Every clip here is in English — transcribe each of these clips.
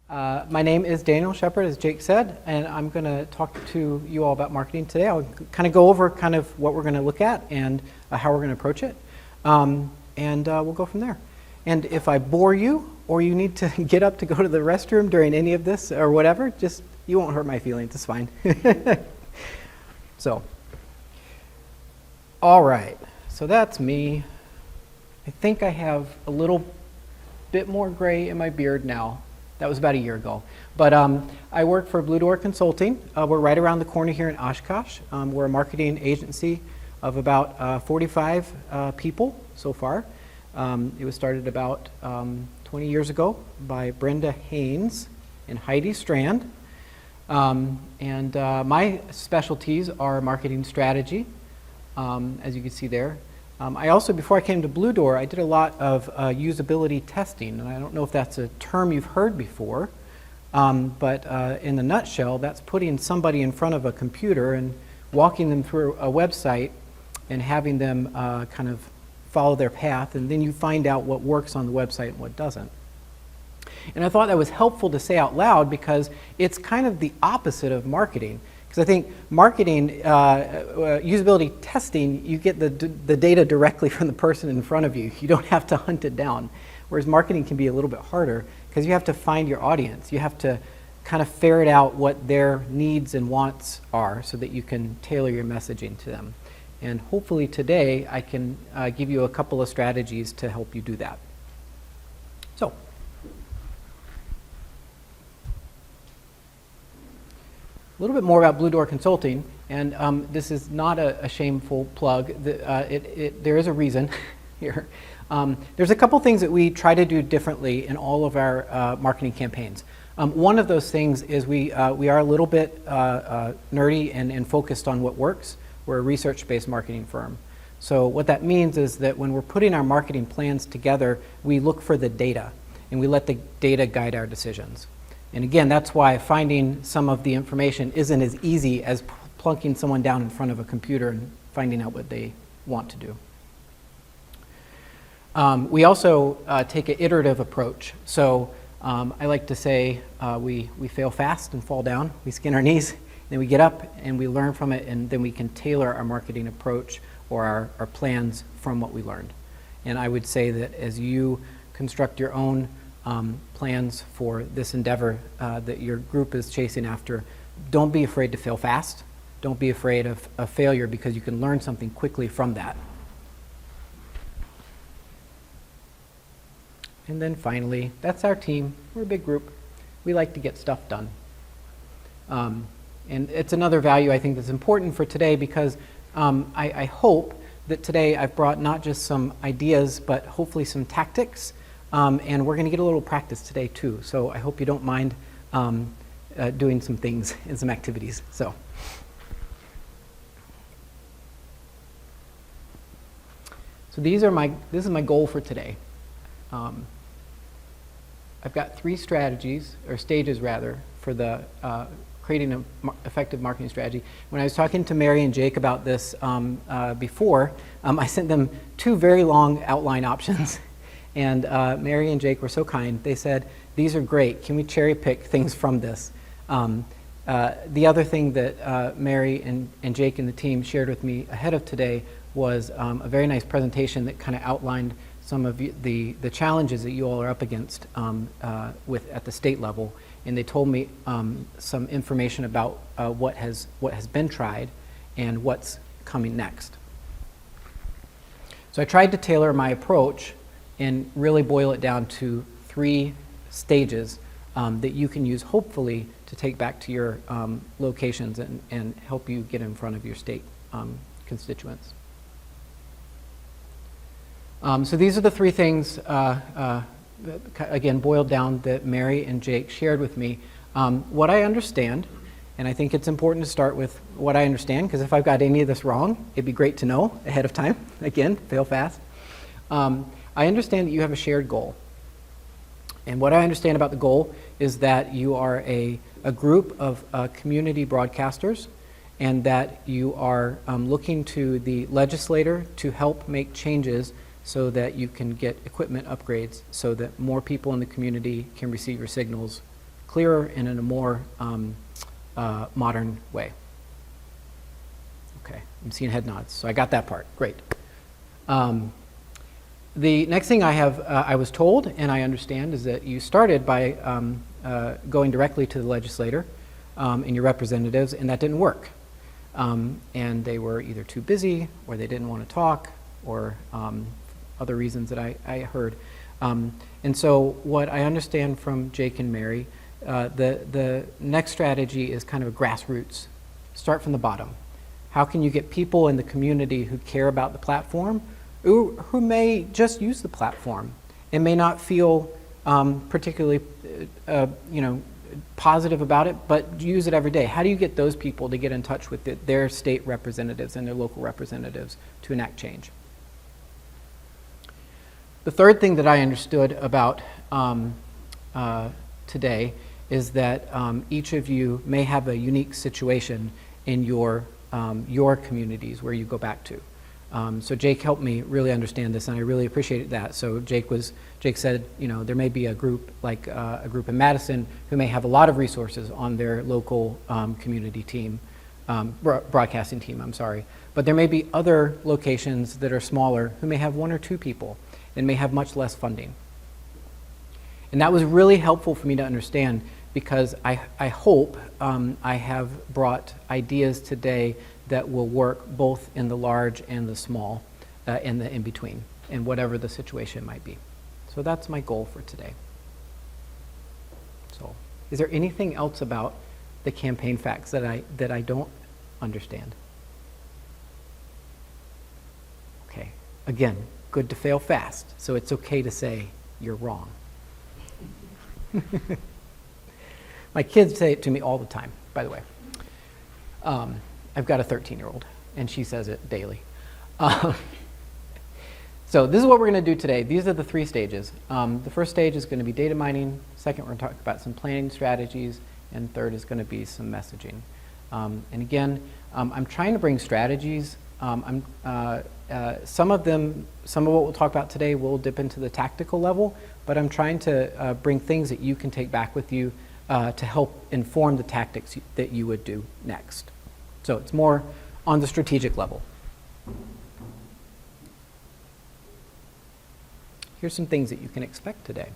My name is Daniel Shepard, as Jake said, and I'm going to talk to you all about marketing today. I'll kind of go over kind of what we're going to look at and how we're going to approach it, and we'll go from there. And if I bore you or you need to get up to go to the restroom during any of this or whatever, just, you won't hurt my feelings, it's fine. So, all right, so that's me. I think I have a little bit more gray in my beard now. That was about a year ago. But I work for Blue Door Consulting. We're right around the corner here in Oshkosh. We're a marketing agency of about 45 people so far. It was started about 20 years ago by Brenda Haynes and Heidi Strand. My specialties are marketing strategy, as you can see there. I also, before I came to Blue Door, I did a lot of usability testing, and I don't know if that's a term you've heard before, but in a nutshell, that's putting somebody in front of a computer and walking them through a website and having them kind of follow their path, and then you find out what works on the website and what doesn't. And I thought that was helpful to say out loud because it's kind of the opposite of marketing. Because I think marketing, usability testing, you get the data directly from the person in front of you. You don't have to hunt it down. Whereas marketing can be a little bit harder because you have to find your audience. You have to kind of ferret out what their needs and wants are so that you can tailor your messaging to them. And hopefully today I can give you a couple of strategies to help you do that. So, a little bit more about Blue Door Consulting, and this is not a shameful plug. There is a reason here. There's a couple things that we try to do differently in all of our marketing campaigns. One of those things is we are a little bit nerdy and focused on what works. We're a research-based marketing firm. So what that means is that when we're putting our marketing plans together, we look for the data, and we let the data guide our decisions. And again, that's why finding some of the information isn't as easy as plunking someone down in front of a computer and finding out what they want to do. We also take an iterative approach. So I like to say we fail fast and fall down. We skin our knees, then we get up and we learn from it, and then we can tailor our marketing approach or our plans from what we learned. And I would say that as you construct your own plans for this endeavor that your group is chasing after, don't be afraid to fail fast. Don't be afraid of failure because you can learn something quickly from that. And then finally, that's our team. We're a big group. We like to get stuff done. And it's another value I think that's important for today because I hope that today I've brought not just some ideas, but hopefully some tactics. And we're going to get a little practice today too, so I hope you don't mind doing some things and some activities. So this is my goal for today. I've got 3 strategies, or stages rather, for the creating an effective marketing strategy. When I was talking to Mary and Jake about this before, I sent them 2 very long outline options. And Mary and Jake were so kind. They said, these are great. Can we cherry pick things from this? The other thing that Mary and Jake and the team shared with me ahead of today was a very nice presentation that kind of outlined some of the challenges that you all are up against at the state level. And they told me some information about what has been tried and what's coming next. So I tried to tailor my approach and really boil it down to 3 stages that you can use, hopefully, to take back to your locations and help you get in front of your state constituents. So these are the 3 things, again, boiled down, that Mary and Jake shared with me. What I understand, and I think it's important to start with what I understand, because if I've got any of this wrong, it'd be great to know ahead of time. Again, fail fast. I understand that you have a shared goal. And what I understand about the goal is that you are a group of community broadcasters, and that you are looking to the legislator to help make changes so that you can get equipment upgrades so that more people in the community can receive your signals clearer and in a more modern way. Okay, I'm seeing head nods, so I got that part. Great. The next thing I was told, and I understand, is that you started by going directly to the legislator and your representatives, and that didn't work. And they were either too busy, or they didn't want to talk, or other reasons that I heard. And so what I understand from Jake and Mary, the next strategy is kind of a grassroots. Start from the bottom. How can you get people in the community who care about the platform, who may just use the platform and may not feel particularly positive about it, but use it every day? How do you get those people to get in touch with their state representatives and their local representatives to enact change? The third thing that I understood about today is that each of you may have a unique situation in your communities where you go back to. So Jake helped me really understand this, and I really appreciated that. So Jake said, there may be a group like a group in Madison who may have a lot of resources on their local community team, broadcasting team, I'm sorry. But there may be other locations that are smaller who may have 1 or 2 people and may have much less funding. And that was really helpful for me to understand, because I hope I have brought ideas today that will work both in the large and the small, and the in-between, and whatever the situation might be. So that's my goal for today. So, is there anything else about the campaign facts that I don't understand? Okay, again, good to fail fast, so it's okay to say you're wrong. My kids say it to me all the time, by the way. I've got a 13-year-old, and she says it daily. So this is what we're going to do today. These are the 3 stages. The first stage is going to be data mining. Second, we're going to talk about some planning strategies. And third is going to be some messaging. And again, I'm trying to bring strategies. Some of what we'll talk about today will dip into the tactical level, but I'm trying to bring things that you can take back with you to help inform the tactics that you would do next. So it's more on the strategic level. Here's some things that you can expect today.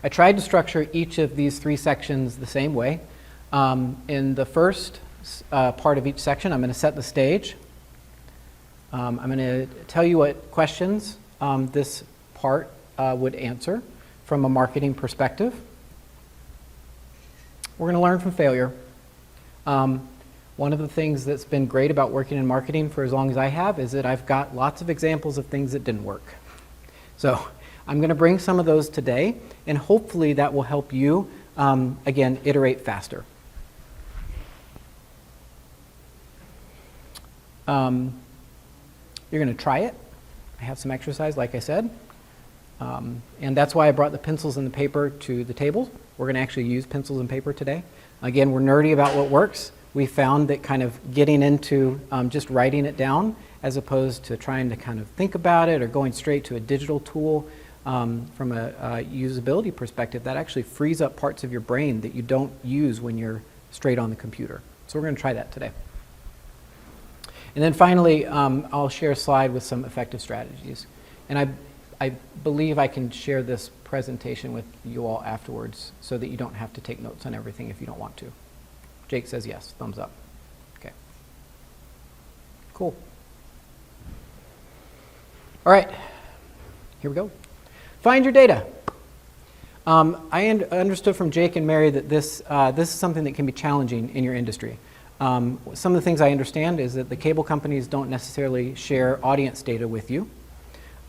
I tried to structure each of these 3 sections the same way. In the first part of each section, I'm going to set the stage. I'm going to tell you what questions this part would answer from a marketing perspective. We're going to learn from failure. One of the things that's been great about working in marketing for as long as I have is that I've got lots of examples of things that didn't work. So I'm going to bring some of those today, and hopefully that will help you, again, iterate faster. You're going to try it. I have some exercise, like I said. And that's why I brought the pencils and the paper to the table. We're going to actually use pencils and paper today. Again, we're nerdy about what works. We found that kind of getting into just writing it down as opposed to trying to kind of think about it or going straight to a digital tool from a usability perspective, that actually frees up parts of your brain that you don't use when you're straight on the computer. So we're going to try that today. And then finally, I'll share a slide with some effective strategies. And I believe I can share this presentation with you all afterwards so that you don't have to take notes on everything if you don't want to. Jake says yes, thumbs up. Okay. Cool. All right, here we go. Find your data. I understood from Jake and Mary that this is something that can be challenging in your industry. Some of the things I understand is that the cable companies don't necessarily share audience data with you.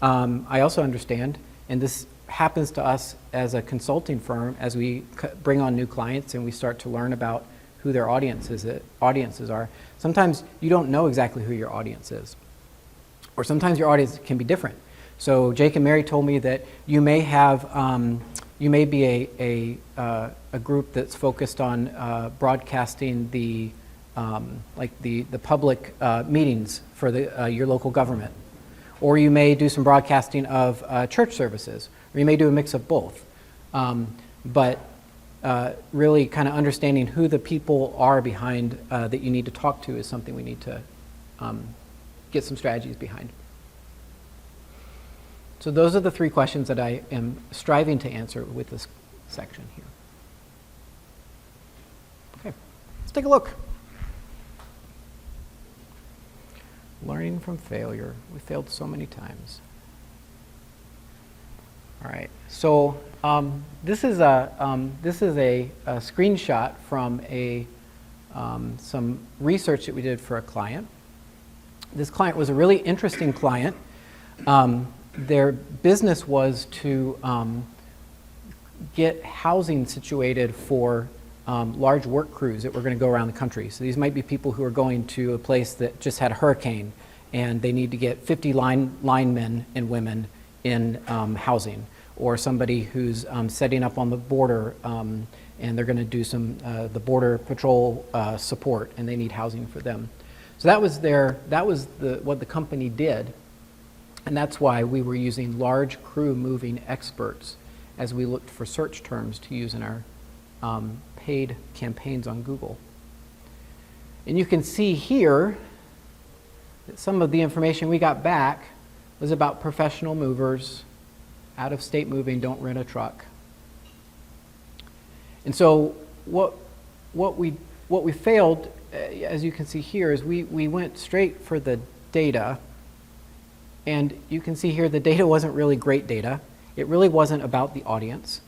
I also understand, and this happens to us as a consulting firm, as we bring on new clients and we start to learn about who their audiences are. Sometimes you don't know exactly who your audience is, or sometimes your audience can be different. So Jake and Mary told me that you may have, you may be a group that's focused on broadcasting the public meetings for your local government. Or you may do some broadcasting of church services, or you may do a mix of both. But really kind of understanding who the people are behind that you need to talk to is something we need to get some strategies behind. So those are the 3 questions that I am striving to answer with this section here. Okay, let's take a look. Learning from failure. We failed so many times. All right, so this is a screenshot from some research that we did for a client. This client was a really interesting client. Their business was to get housing situated for large work crews that were going to go around the country. So these might be people who are going to a place that just had a hurricane, and they need to get 50 linemen and women in housing, or somebody who's setting up on the border, and they're going to do some the border patrol support, and they need housing for them. So that was what the company did, and that's why we were using large crew moving experts as we looked for search terms to use in our paid campaigns on Google. And you can see here that some of the information we got back was about professional movers, out-of-state moving, don't rent a truck. And so what we failed, as you can see here, is we went straight for the data, and you can see here the data wasn't really great data. It really wasn't about the audience.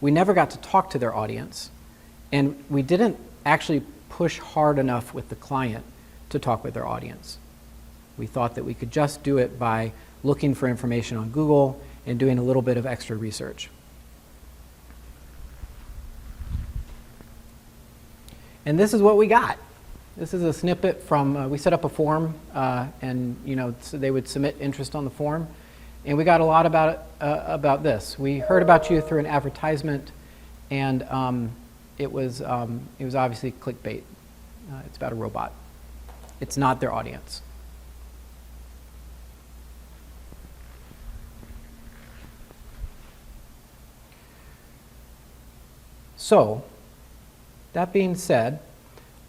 We never got to talk to their audience, and we didn't actually push hard enough with the client to talk with their audience. We thought that we could just do it by looking for information on Google and doing a little bit of extra research. And this is what we got. This is a snippet from, we set up a form, and so they would submit interest on the form. And we got a lot about this. We heard about you through an advertisement, and it was obviously clickbait. It's about a robot. It's not their audience. So, that being said,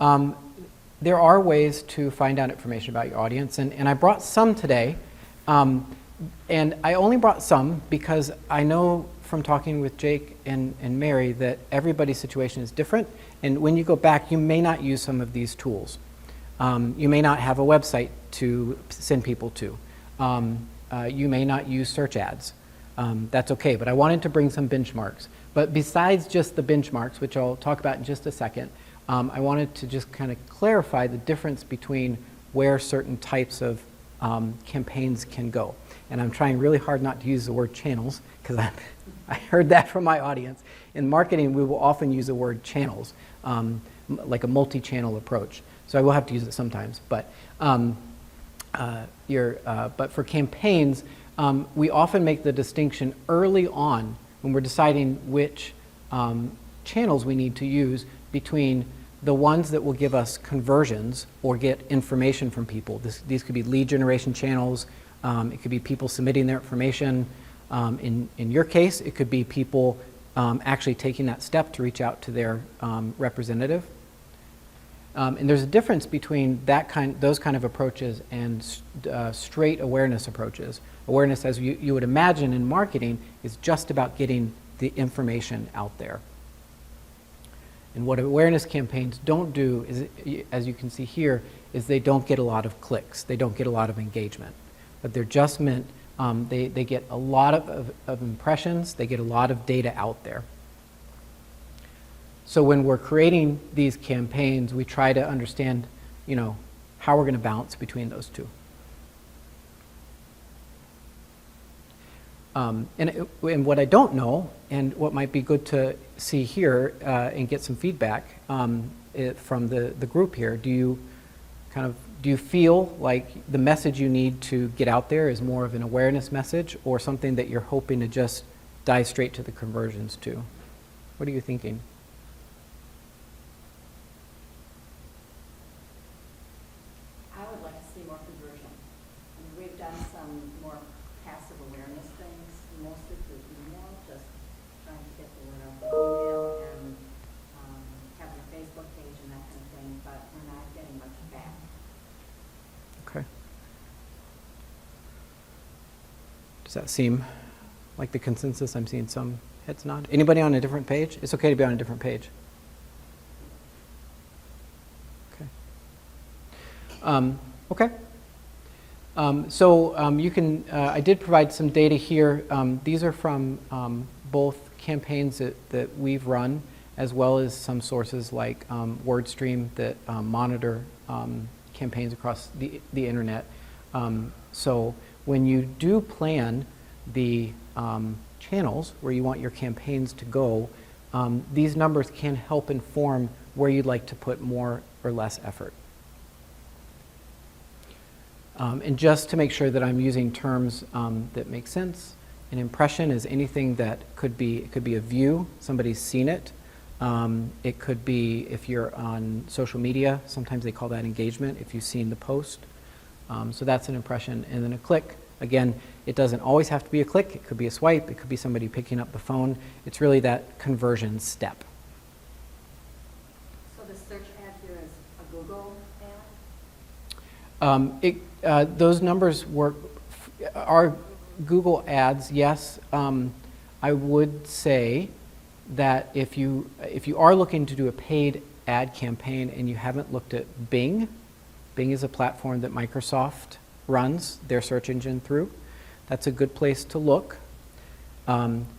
there are ways to find out information about your audience, and I brought some today, and I only brought some because I know from talking with Jake and Mary that everybody's situation is different, and when you go back, you may not use some of these tools. You may not have a website to send people to. You may not use search ads. That's okay, but I wanted to bring some benchmarks. But besides just the benchmarks, which I'll talk about in just a second, I wanted to just kind of clarify the difference between where certain types of campaigns can go. And I'm trying really hard not to use the word channels, because I heard that from my audience. In marketing, we will often use the word channels, like a multi-channel approach. So I will have to use it sometimes. But for campaigns, we often make the distinction early on when we're deciding which channels we need to use between the ones that will give us conversions or get information from people. These could be lead generation channels. It could be people submitting their information. In your case, it could be people actually taking that step to reach out to their representative. And there's a difference between those kind of approaches and straight awareness approaches. Awareness, as you would imagine in marketing, is just about getting the information out there. And what awareness campaigns don't do, is, as you can see here, is they don't get a lot of clicks. They don't get a lot of engagement. But they're just meant, they get a lot of impressions. They get a lot of data out there. So when we're creating these campaigns, we try to understand, how we're going to balance between those two. And what I don't know, and what might be good to see here and get some feedback from the group here, do you feel like the message you need to get out there is more of an awareness message, or something that you're hoping to just dive straight to the conversions to? What are you thinking? I would like to see more conversion. We've done some more passive awareness things, mostly through email, just trying to get the word out through email and Does that seem like the consensus? I'm seeing some heads nod. Anybody on a different page? It's okay to be on a different page. Okay. Okay. You can, I did provide some data here. These are from both campaigns that we've run, as well as some sources like WordStream that monitor campaigns across the internet. So when you do plan the channels where you want your campaigns to go, these numbers can help inform where you'd like to put more or less effort. And just to make sure that I'm using terms that make sense, an impression is anything that it could be a view, somebody's seen it. It could be, if you're on social media, sometimes they call that engagement, if you've seen the post. So that's an impression. And then a click, again, it doesn't always have to be a click. It could be a swipe. It could be somebody picking up the phone. It's really that conversion step. So the search ad here is a Google ad? Those numbers are Google ads, yes. I would say that if you are looking to do a paid ad campaign and you haven't looked at Bing, Bing is a platform that Microsoft runs their search engine through. That's a good place to look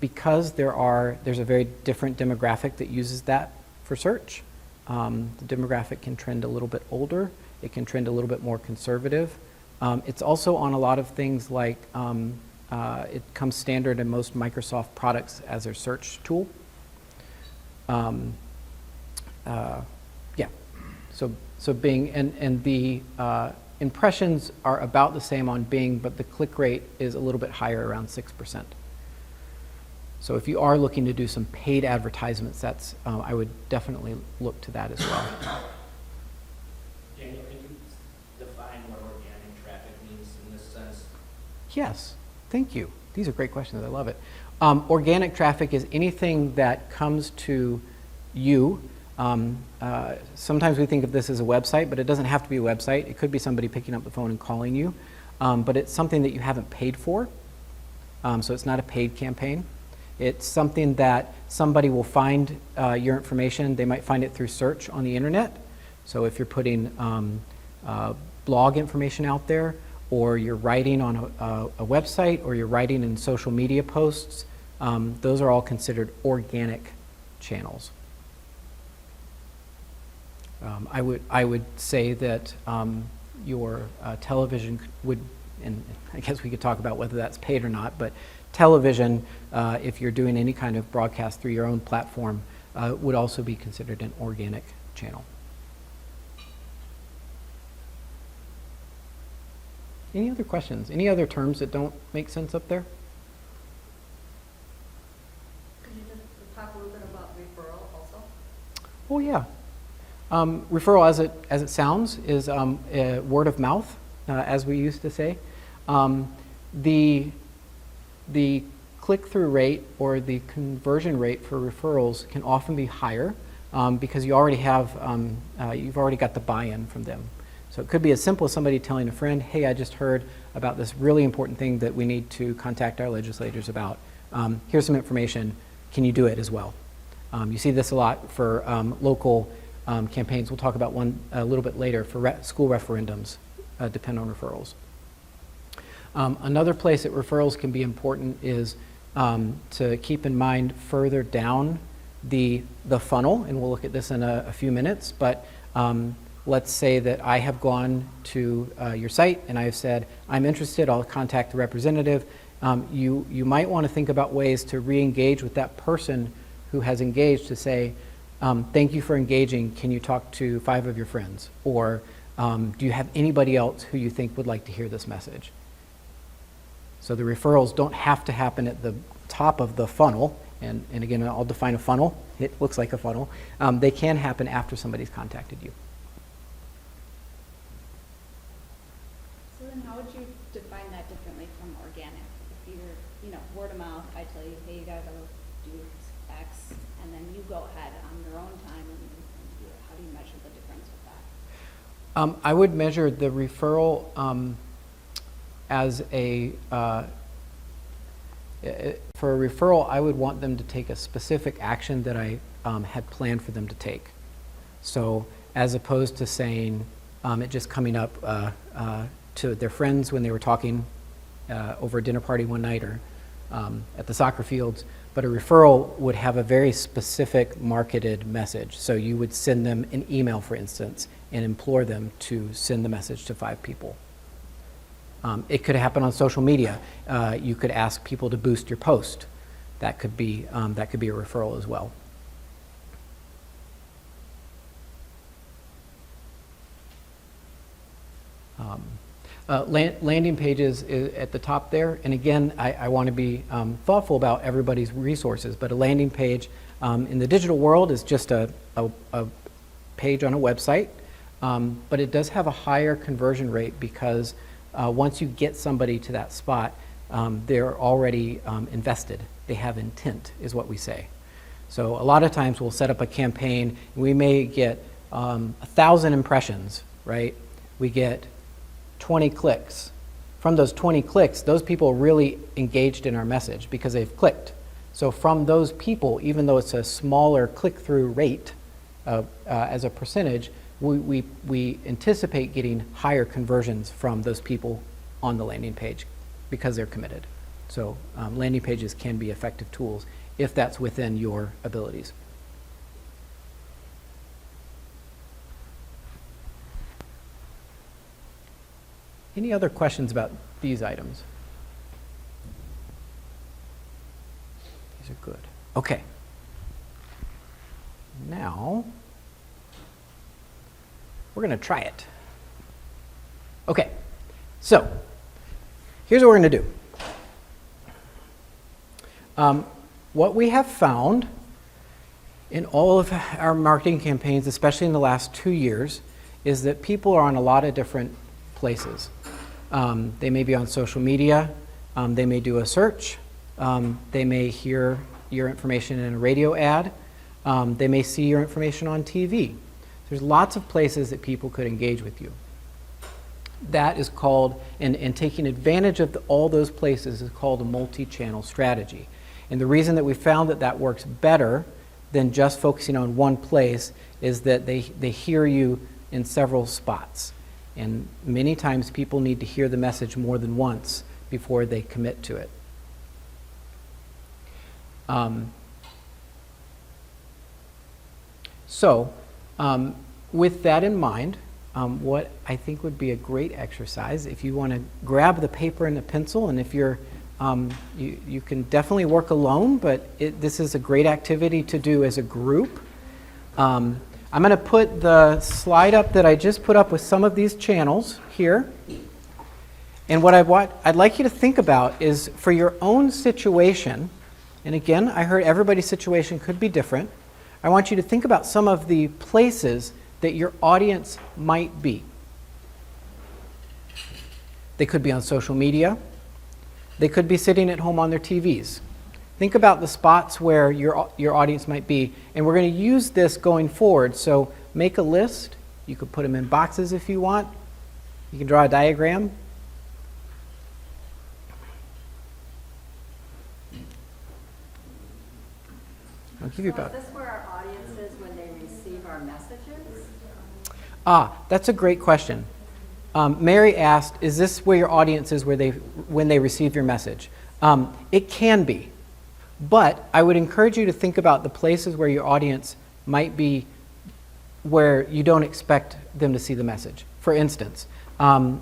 because there's a very different demographic that uses that for search. The demographic can trend a little bit older. It can trend a little bit more conservative. It's also on a lot of things like it comes standard in most Microsoft products as their search tool. So Bing and the impressions are about the same on Bing, but the click rate is a little bit higher, around 6%. So if you are looking to do some paid advertisements, that's I would definitely look to that as well. Daniel, can you define what organic traffic means in this sense? Yes, thank you. These are great questions. I love it. Organic traffic is anything that comes to you. Sometimes we think of this as a website, but it doesn't have to be a website. It could be somebody picking up the phone and calling you, but it's something that you haven't paid for, so it's not a paid campaign. It's something that somebody will find your information. They might find it through search on the internet. So if you're putting blog information out there, or you're writing on a website, or you're writing in social media posts, those are all considered organic channels. I would say that your television would, and I guess we could talk about whether that's paid or not, but television, if you're doing any kind of broadcast through your own platform, would also be considered an organic channel. Any other questions? Any other terms that don't make sense up there? Could you just talk a little bit about referral also? Oh yeah. Referral, as it sounds, is word of mouth, as we used to say. The click-through rate or the conversion rate for referrals can often be higher because you already have you've already got the buy-in from them. So it could be as simple as somebody telling a friend, "Hey, I just heard about this really important thing that we need to contact our legislators about. Here's some information. Can you do it as well?" You see this a lot for local campaigns. We'll talk about one a little bit later for school referendums, depend on referrals. Another place that referrals can be important is to keep in mind further down the funnel, and we'll look at this in a few minutes, but let's say that I have gone to your site and I have said, I'm interested, I'll contact the representative. You might want to think about ways to re-engage with that person who has engaged to say, thank you for engaging, can you talk to 5 of your friends? Or do you have anybody else who you think would like to hear this message? So the referrals don't have to happen at the top of the funnel, and again, I'll define a funnel. It looks like a funnel. They can happen after somebody's contacted you. So then how would you define that differently from organic? If you're, word of mouth, I tell you, hey, you gotta go do X, and then you go ahead on your own time and do it. How do you measure the difference with that? I would measure the referral as For a referral, I would want them to take a specific action that I had planned for them to take. So as opposed to saying it just coming up to their friends when they were talking over a dinner party one night or at the soccer fields, but a referral would have a very specific marketed message. So you would send them an email, for instance, and implore them to send the message to 5 people. It could happen on social media. You could ask people to boost your post. That could be a referral as well. Landing pages is at the top there, and again, I want to be thoughtful about everybody's resources, but a landing page in the digital world is just a page on a website, but it does have a higher conversion rate because once you get somebody to that spot, they're already invested. They have intent, is what we say. So a lot of times we'll set up a campaign, and we may get 1,000 impressions, right? We get 20 clicks. From those 20 clicks, those people are really engaged in our message because they've clicked. So from those people, even though it's a smaller click-through rate as a percentage, we anticipate getting higher conversions from those people on the landing page because they're committed. So landing pages can be effective tools if that's within your abilities. Any other questions about these items? These are good. Okay. Now, we're going to try it. Okay. So, here's what we're going to do. What we have found in all of our marketing campaigns, especially in the last 2 years, is that people are on a lot of different places. They may be on social media, they may do a search, they may hear your information in a radio ad, they may see your information on TV. There's lots of places that people could engage with you. That is called, and taking advantage of all those places is called a multi-channel strategy. And the reason that we found that that works better than just focusing on one place is that they hear you in several spots. And many times people need to hear the message more than once before they commit to it. With that in mind, what I think would be a great exercise, if you want to grab the paper and the pencil, and if you're, you can definitely work alone, but this is a great activity to do as a group. I'm going to put the slide up that I just put up with some of these channels here. And what I'd like you to think about is for your own situation, and again, I heard everybody's situation could be different. I want you to think about some of the places that your audience might be. They could be on social media. They could be sitting at home on their TVs. Think about the spots where your audience might be, and we're going to use this going forward. So make a list. You could put them in boxes if you want. You can draw a diagram. I'll give you about. Is this where our audience is when they receive our messages? That's a great question. Mary asked, is this where your audience is when they receive your message? It can be. But I would encourage you to think about the places where your audience might be where you don't expect them to see the message. For instance,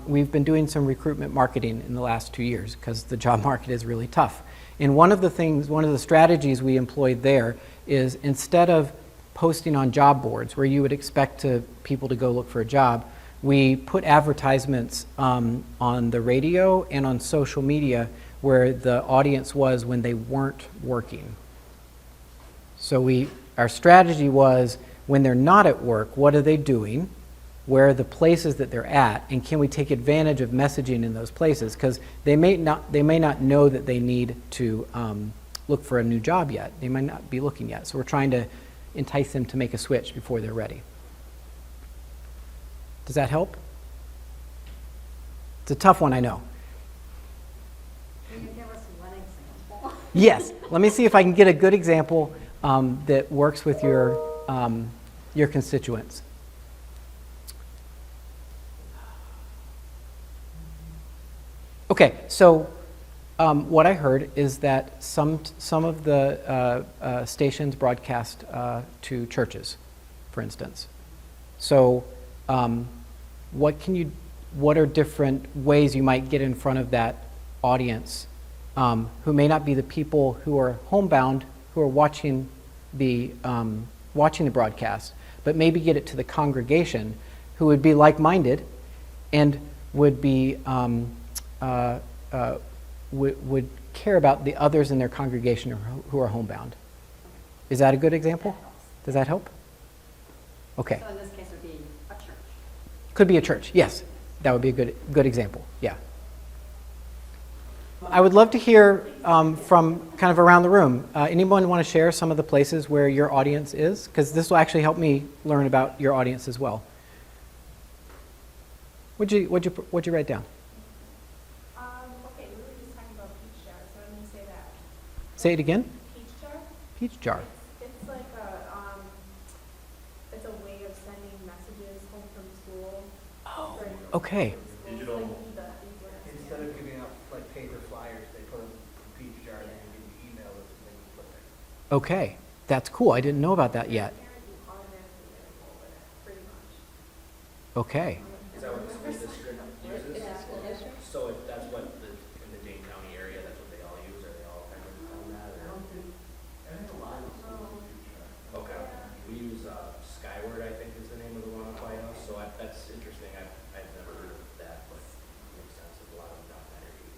we've been doing some recruitment marketing in the last 2 years because the job market is really tough. And one of the strategies we employed there is instead of posting on job boards where you would expect people to go look for a job, we put advertisements on the radio and on social media where the audience was when they weren't working. So our strategy was when they're not at work, what are they doing? Where are the places that they're at? And can we take advantage of messaging in those places? Because they may not know that they need to look for a new job yet. They might not be looking yet. So we're trying to entice them to make a switch before they're ready. Does that help? It's a tough one, I know. Can you give us one example? Yes, let me see if I can get a good example that works with your constituents. Okay, so what I heard is that some of the stations broadcast to churches, for instance. So what are different ways you might get in front of that audience who may not be the people who are homebound, who are watching the broadcast, but maybe get it to the congregation who would be like-minded and would be would care about the others in their congregation who are homebound. Is that a good example? Does that help? Okay. So in this case, it would be a church. Could be a church, yes. That would be a good example, yeah. I would love to hear from kind of around the room. Anyone want to share some of the places where your audience is? Because this will actually help me learn about your audience as well. What'd you write down? Okay, we were just talking about peach jar, so I'm gonna say that. Say it again? Peach jar? Peach jar. It's like it's a way of sending messages home from school. Oh, for- okay. for Digital. schools, like e-blast. Instead of giving out like paper flyers, they put them in peach jar and then you can email us and then you put that. Okay, that's cool. I didn't know about that yet. Parent, you automatically get enrolled in it, pretty much. Okay. Is that what the school district uses? Is that school district? So that's what in the Dane County area, that's what they all use, are they all kind of on that? or- Okay, we use Skyward, I think is the name of the one up by us, so that's interesting, I've never heard of that, but it makes sense, there's a lot of them down that area.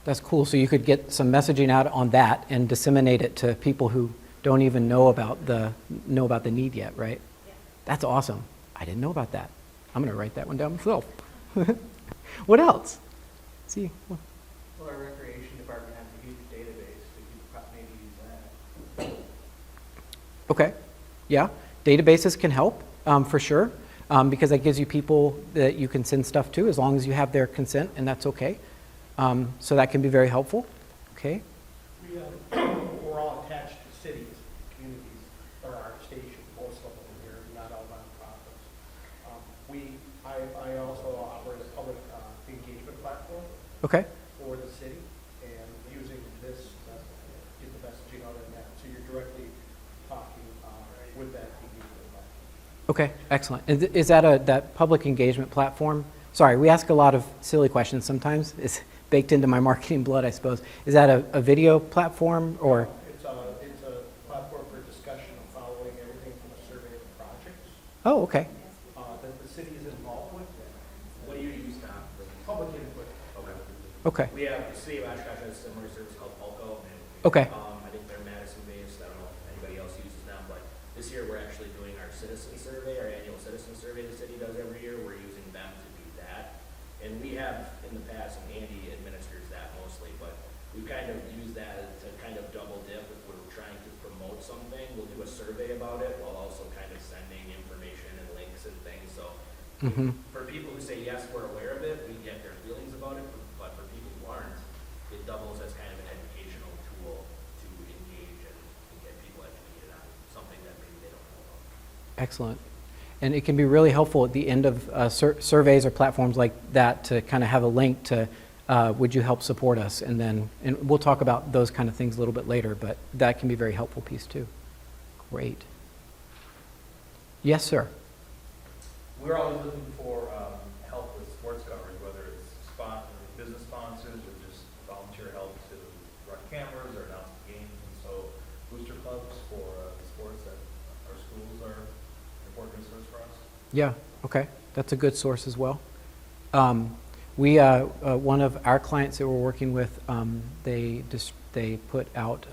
That's cool. So you could get some messaging out on that and disseminate it to people who don't even know about the need yet, right? Yeah. That's awesome. I didn't know about that. I'm going to write that one down myself. What else? See. Well, our recreation department has a huge database, we could maybe use that. Okay. Yeah. Databases can help for sure because that gives you people that you can send stuff to as long as you have their consent, and that's okay. So that can be very helpful. Okay. We're all attached to cities, communities, or our station, most of them here, not all nonprofits. I also operate a public engagement platform Okay. for the city, and using this to get the messaging out in that, so you're directly talking with that engagement platform. Okay. Excellent. Is that that public engagement platform? Sorry, we ask a lot of silly questions sometimes. It's baked into my marketing blood, I suppose. Is that a video platform or? It's a platform for discussion of following everything from a survey of projects Oh, okay. that the city is involved with, What do you use now? public input. Okay. Okay. We have, the city of Oshkosh has a similar service called Pulco. And, Okay. I think they're Madison-based, I don't know if anybody else uses them, but this year we're actually doing our citizen survey, our annual citizen survey the city does every year. We're using them to do that. And we have in the past, and Andy administers that mostly, but we kind of use that to kind of double dip if we're trying to promote something. We'll do a survey about it while also kind of sending information and links and things. So Mm-hmm. for people who say, yes, we're aware of it, we get their feelings about it, but for people who aren't, it doubles as kind of an educational tool to engage and get people educated on something that maybe they don't know about. Excellent. And it can be really helpful at the end of surveys or platforms like that to kind of have a link to, would you help support us? And we'll talk about those kind of things a little bit later, but that can be a very helpful piece too. Great. Yes, sir. We're always looking for help with sports coverage, whether it's business sponsors or just volunteer help to run cameras or announce games. And so booster clubs for the sports at our schools are an important resource for us. Yeah, okay. That's a good source as well. One of our clients that we're working with, they put out,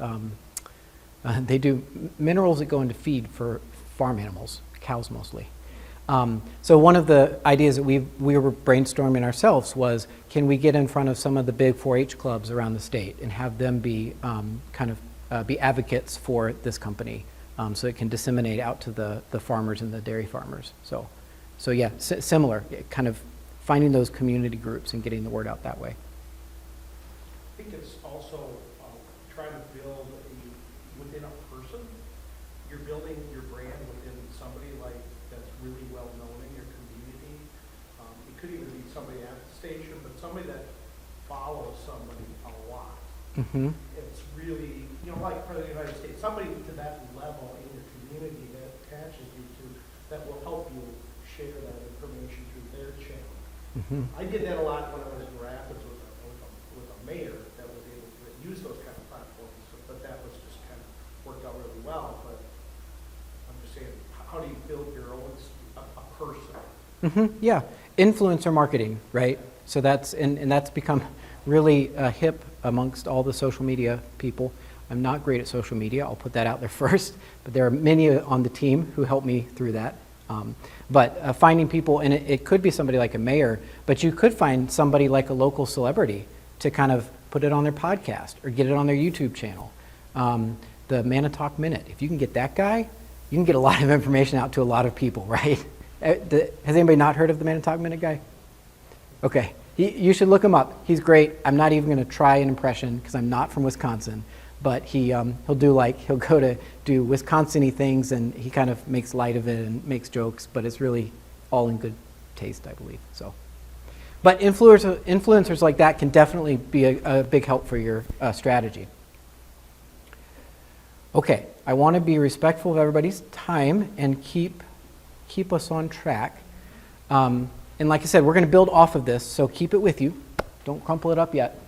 they do minerals that go into feed for farm animals, cows mostly. So one of the ideas that we were brainstorming ourselves was, can we get in front of some of the big 4-H clubs around the state and have them be be advocates for this company, so it can disseminate out to the farmers and the dairy farmers. So yeah, similar, kind of finding those community groups and getting the word out that way. I think it's also trying to could even be somebody at the station, but somebody that follows somebody a lot. Mm-hmm. It's really, like for the United States, somebody to that level in your community that attaches you to, that will help you share that information through their channel. Mm-hmm. I did that a lot when I was in Rapids with a mayor that was able to use those kind of platforms, but that was just kind of worked out really well. But I'm just saying, how do you build your own, a person? Mm-hmm. Yeah, influencer marketing, right? So that's, and that's become really hip amongst all the social media people. I'm not great at social media, I'll put that out there first, but there are many on the team who help me through that. But finding people, and it could be somebody like a mayor, but you could find somebody like a local celebrity to kind of put it on their podcast or get it on their YouTube channel. The Manitowoc Minute, if you can get that guy, you can get a lot of information out to a lot of people, right? Has anybody not heard of the Manitowoc Minute guy? Okay, you should look him up. He's great. I'm not even going to try an impression because I'm not from Wisconsin, but he'll go to do Wisconsin-y things, and he kind of makes light of it and makes jokes, but it's really all in good taste, I believe. So, but influencers like that can definitely be a big help for your strategy. Okay, I want to be respectful of everybody's time and keep us on track. And like I said, we're going to build off of this, so keep it with you. Don't crumple it up yet.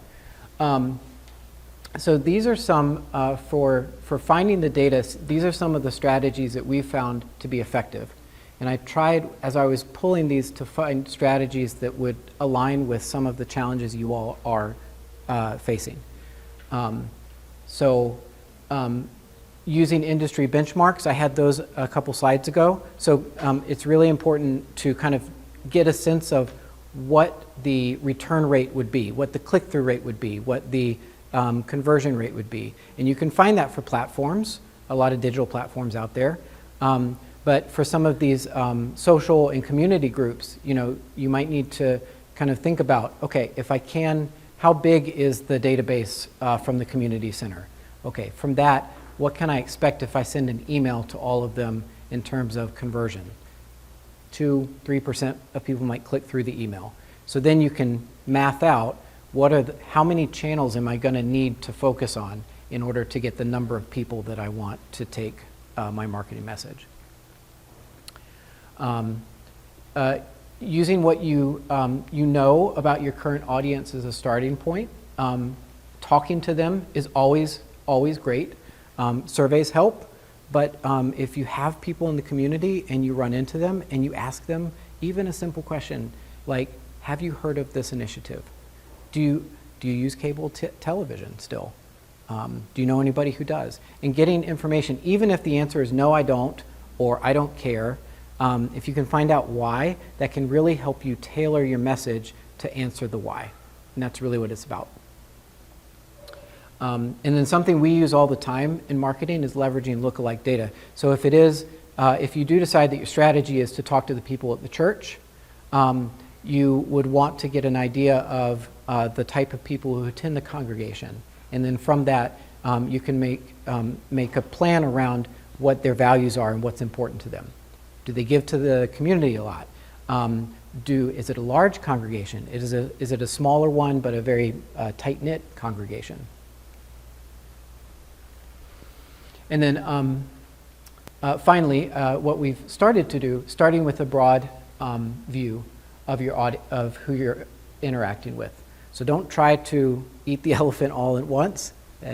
So these are some, for finding the data, these are some of the strategies that we found to be effective. And I tried, as I was pulling these, to find strategies that would align with some of the challenges you all are facing. Using industry benchmarks, I had those a couple slides ago. So it's really important to kind of get a sense of what the return rate would be, what the click-through rate would be, what the conversion rate would be. And you can find that for platforms, a lot of digital platforms out there. But for some of these social and community groups, you might need to kind of think about, okay, if I can, how big is the database from the community center? Okay, from that, what can I expect if I send an email to all of them in terms of conversion? 2-3% of people might click through the email. So then you can math out how many channels am I going to need to focus on in order to get the number of people that I want to take my marketing message. Using what you know about your current audience as a starting point. Talking to them is always great. Surveys help, but if you have people in the community and you run into them and you ask them even a simple question like, have you heard of this initiative? Do you use cable television still? Do you know anybody who does? And getting information, even if the answer is no, I don't, or I don't care, if you can find out why, that can really help you tailor your message to answer the why. And that's really what it's about. And then something we use all the time in marketing is leveraging lookalike data. So if you do decide that your strategy is to talk to the people at the church, you would want to get an idea of the type of people who attend the congregation. And then from that, you can make a plan around what their values are and what's important to them. Do they give to the community a lot? Is it a large congregation? Is it a smaller one but a very tight-knit congregation? And then finally, what we've started to do, starting with a broad view of who you're interacting with. So don't try to eat the elephant all at once.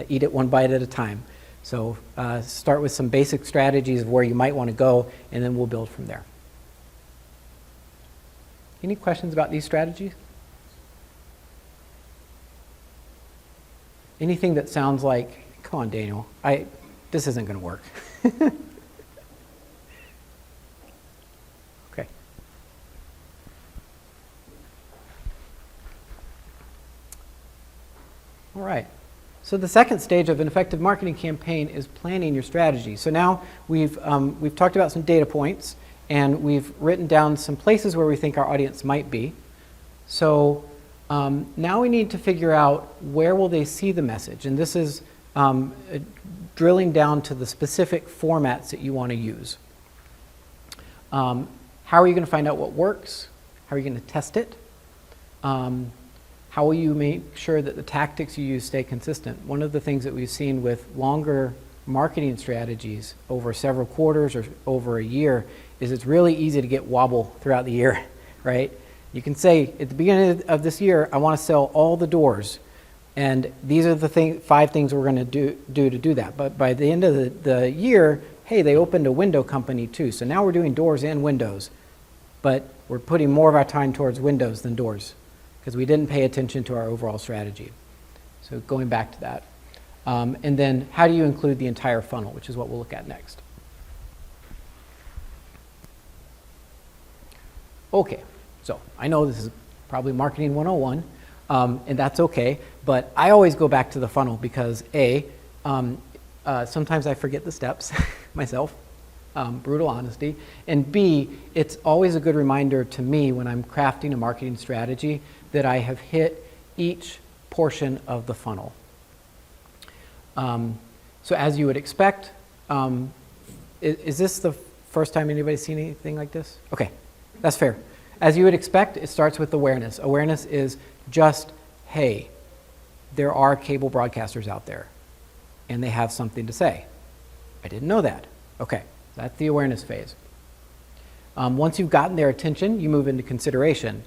Eat it one bite at a time. So start with some basic strategies of where you might want to go, and then we'll build from there. Any questions about these strategies? Anything that sounds like, come on, Daniel, this isn't going to work. Okay. All right. So the second stage of an effective marketing campaign is planning your strategy. So now we've talked about some data points, and we've written down some places where we think our audience might be. So now we need to figure out where will they see the message, and this is drilling down to the specific formats that you want to use. How are you going to find out what works? How are you going to test it? How will you make sure that the tactics you use stay consistent? One of the things that we've seen with longer marketing strategies over several quarters or over a year is it's really easy to get wobble throughout the year, right? You can say at the beginning of this year, I want to sell all the doors, and these are the 5 things we're going to do that. But by the end of the year, hey, they opened a window company too, so now we're doing doors and windows, but we're putting more of our time towards windows than doors because we didn't pay attention to our overall strategy. So going back to that. And then how do you include the entire funnel, which is what we'll look at next. Okay, so I know this is probably marketing 101, and that's okay, but I always go back to the funnel because sometimes I forget the steps myself, brutal honesty, and B, it's always a good reminder to me when I'm crafting a marketing strategy that I have hit each portion of the funnel. So as you would expect, is this the first time anybody's seen anything like this? Okay, that's fair. As you would expect, it starts with awareness. Awareness is just, hey, there are cable broadcasters out there, and they have something to say. I didn't know that. Okay, that's the awareness phase. Once you've gotten their attention, you move into consideration.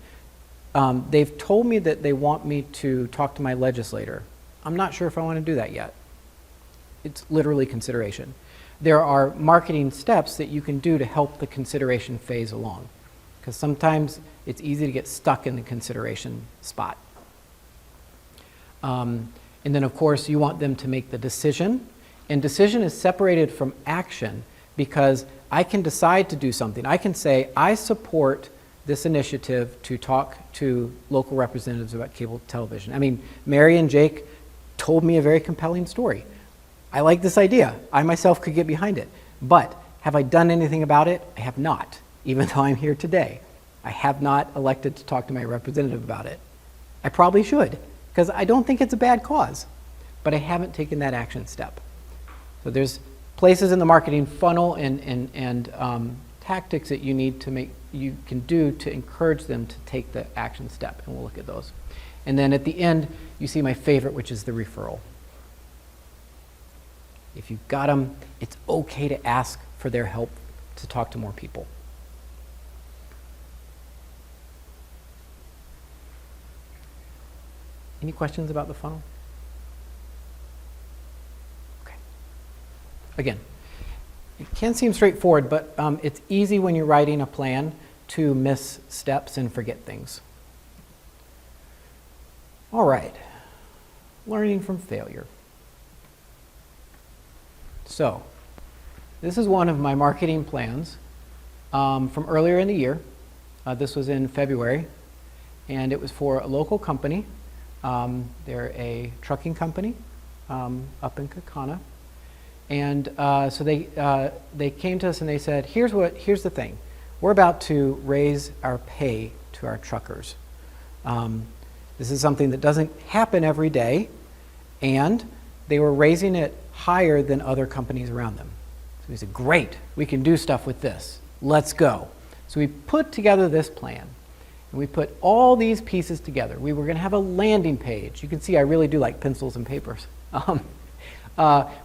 They've told me that they want me to talk to my legislator. I'm not sure if I want to do that yet. It's literally consideration. There are marketing steps that you can do to help the consideration phase along, because sometimes it's easy to get stuck in the consideration spot. And then, of course, you want them to make the decision, and decision is separated from action because I can decide to do something. I can say, I support this initiative to talk to local representatives about cable television. I mean, Mary and Jake told me a very compelling story. I like this idea. I myself could get behind it. But have I done anything about it? I have not, even though I'm here today. I have not elected to talk to my representative about it. I probably should, because I don't think it's a bad cause, but I haven't taken that action step. So there's places in the marketing funnel and tactics that you can do to encourage them to take the action step, and we'll look at those. And then at the end, you see my favorite, which is the referral. If you've got them, it's okay to ask for their help to talk to more people. Any questions about the funnel? Okay. Again, it can seem straightforward, but it's easy when you're writing a plan to miss steps and forget things. All right. Learning from failure. So, this is one of my marketing plans from earlier in the year. This was in February, and it was for a local company. They're a trucking company up in Kaukauna. And so they came to us and they said, here's the thing. We're about to raise our pay to our truckers. This is something that doesn't happen every day, and they were raising it higher than other companies around them. So we said, great, we can do stuff with this. Let's go. So we put together this plan, and we put all these pieces together. We were going to have a landing page. You can see I really do like pencils and papers.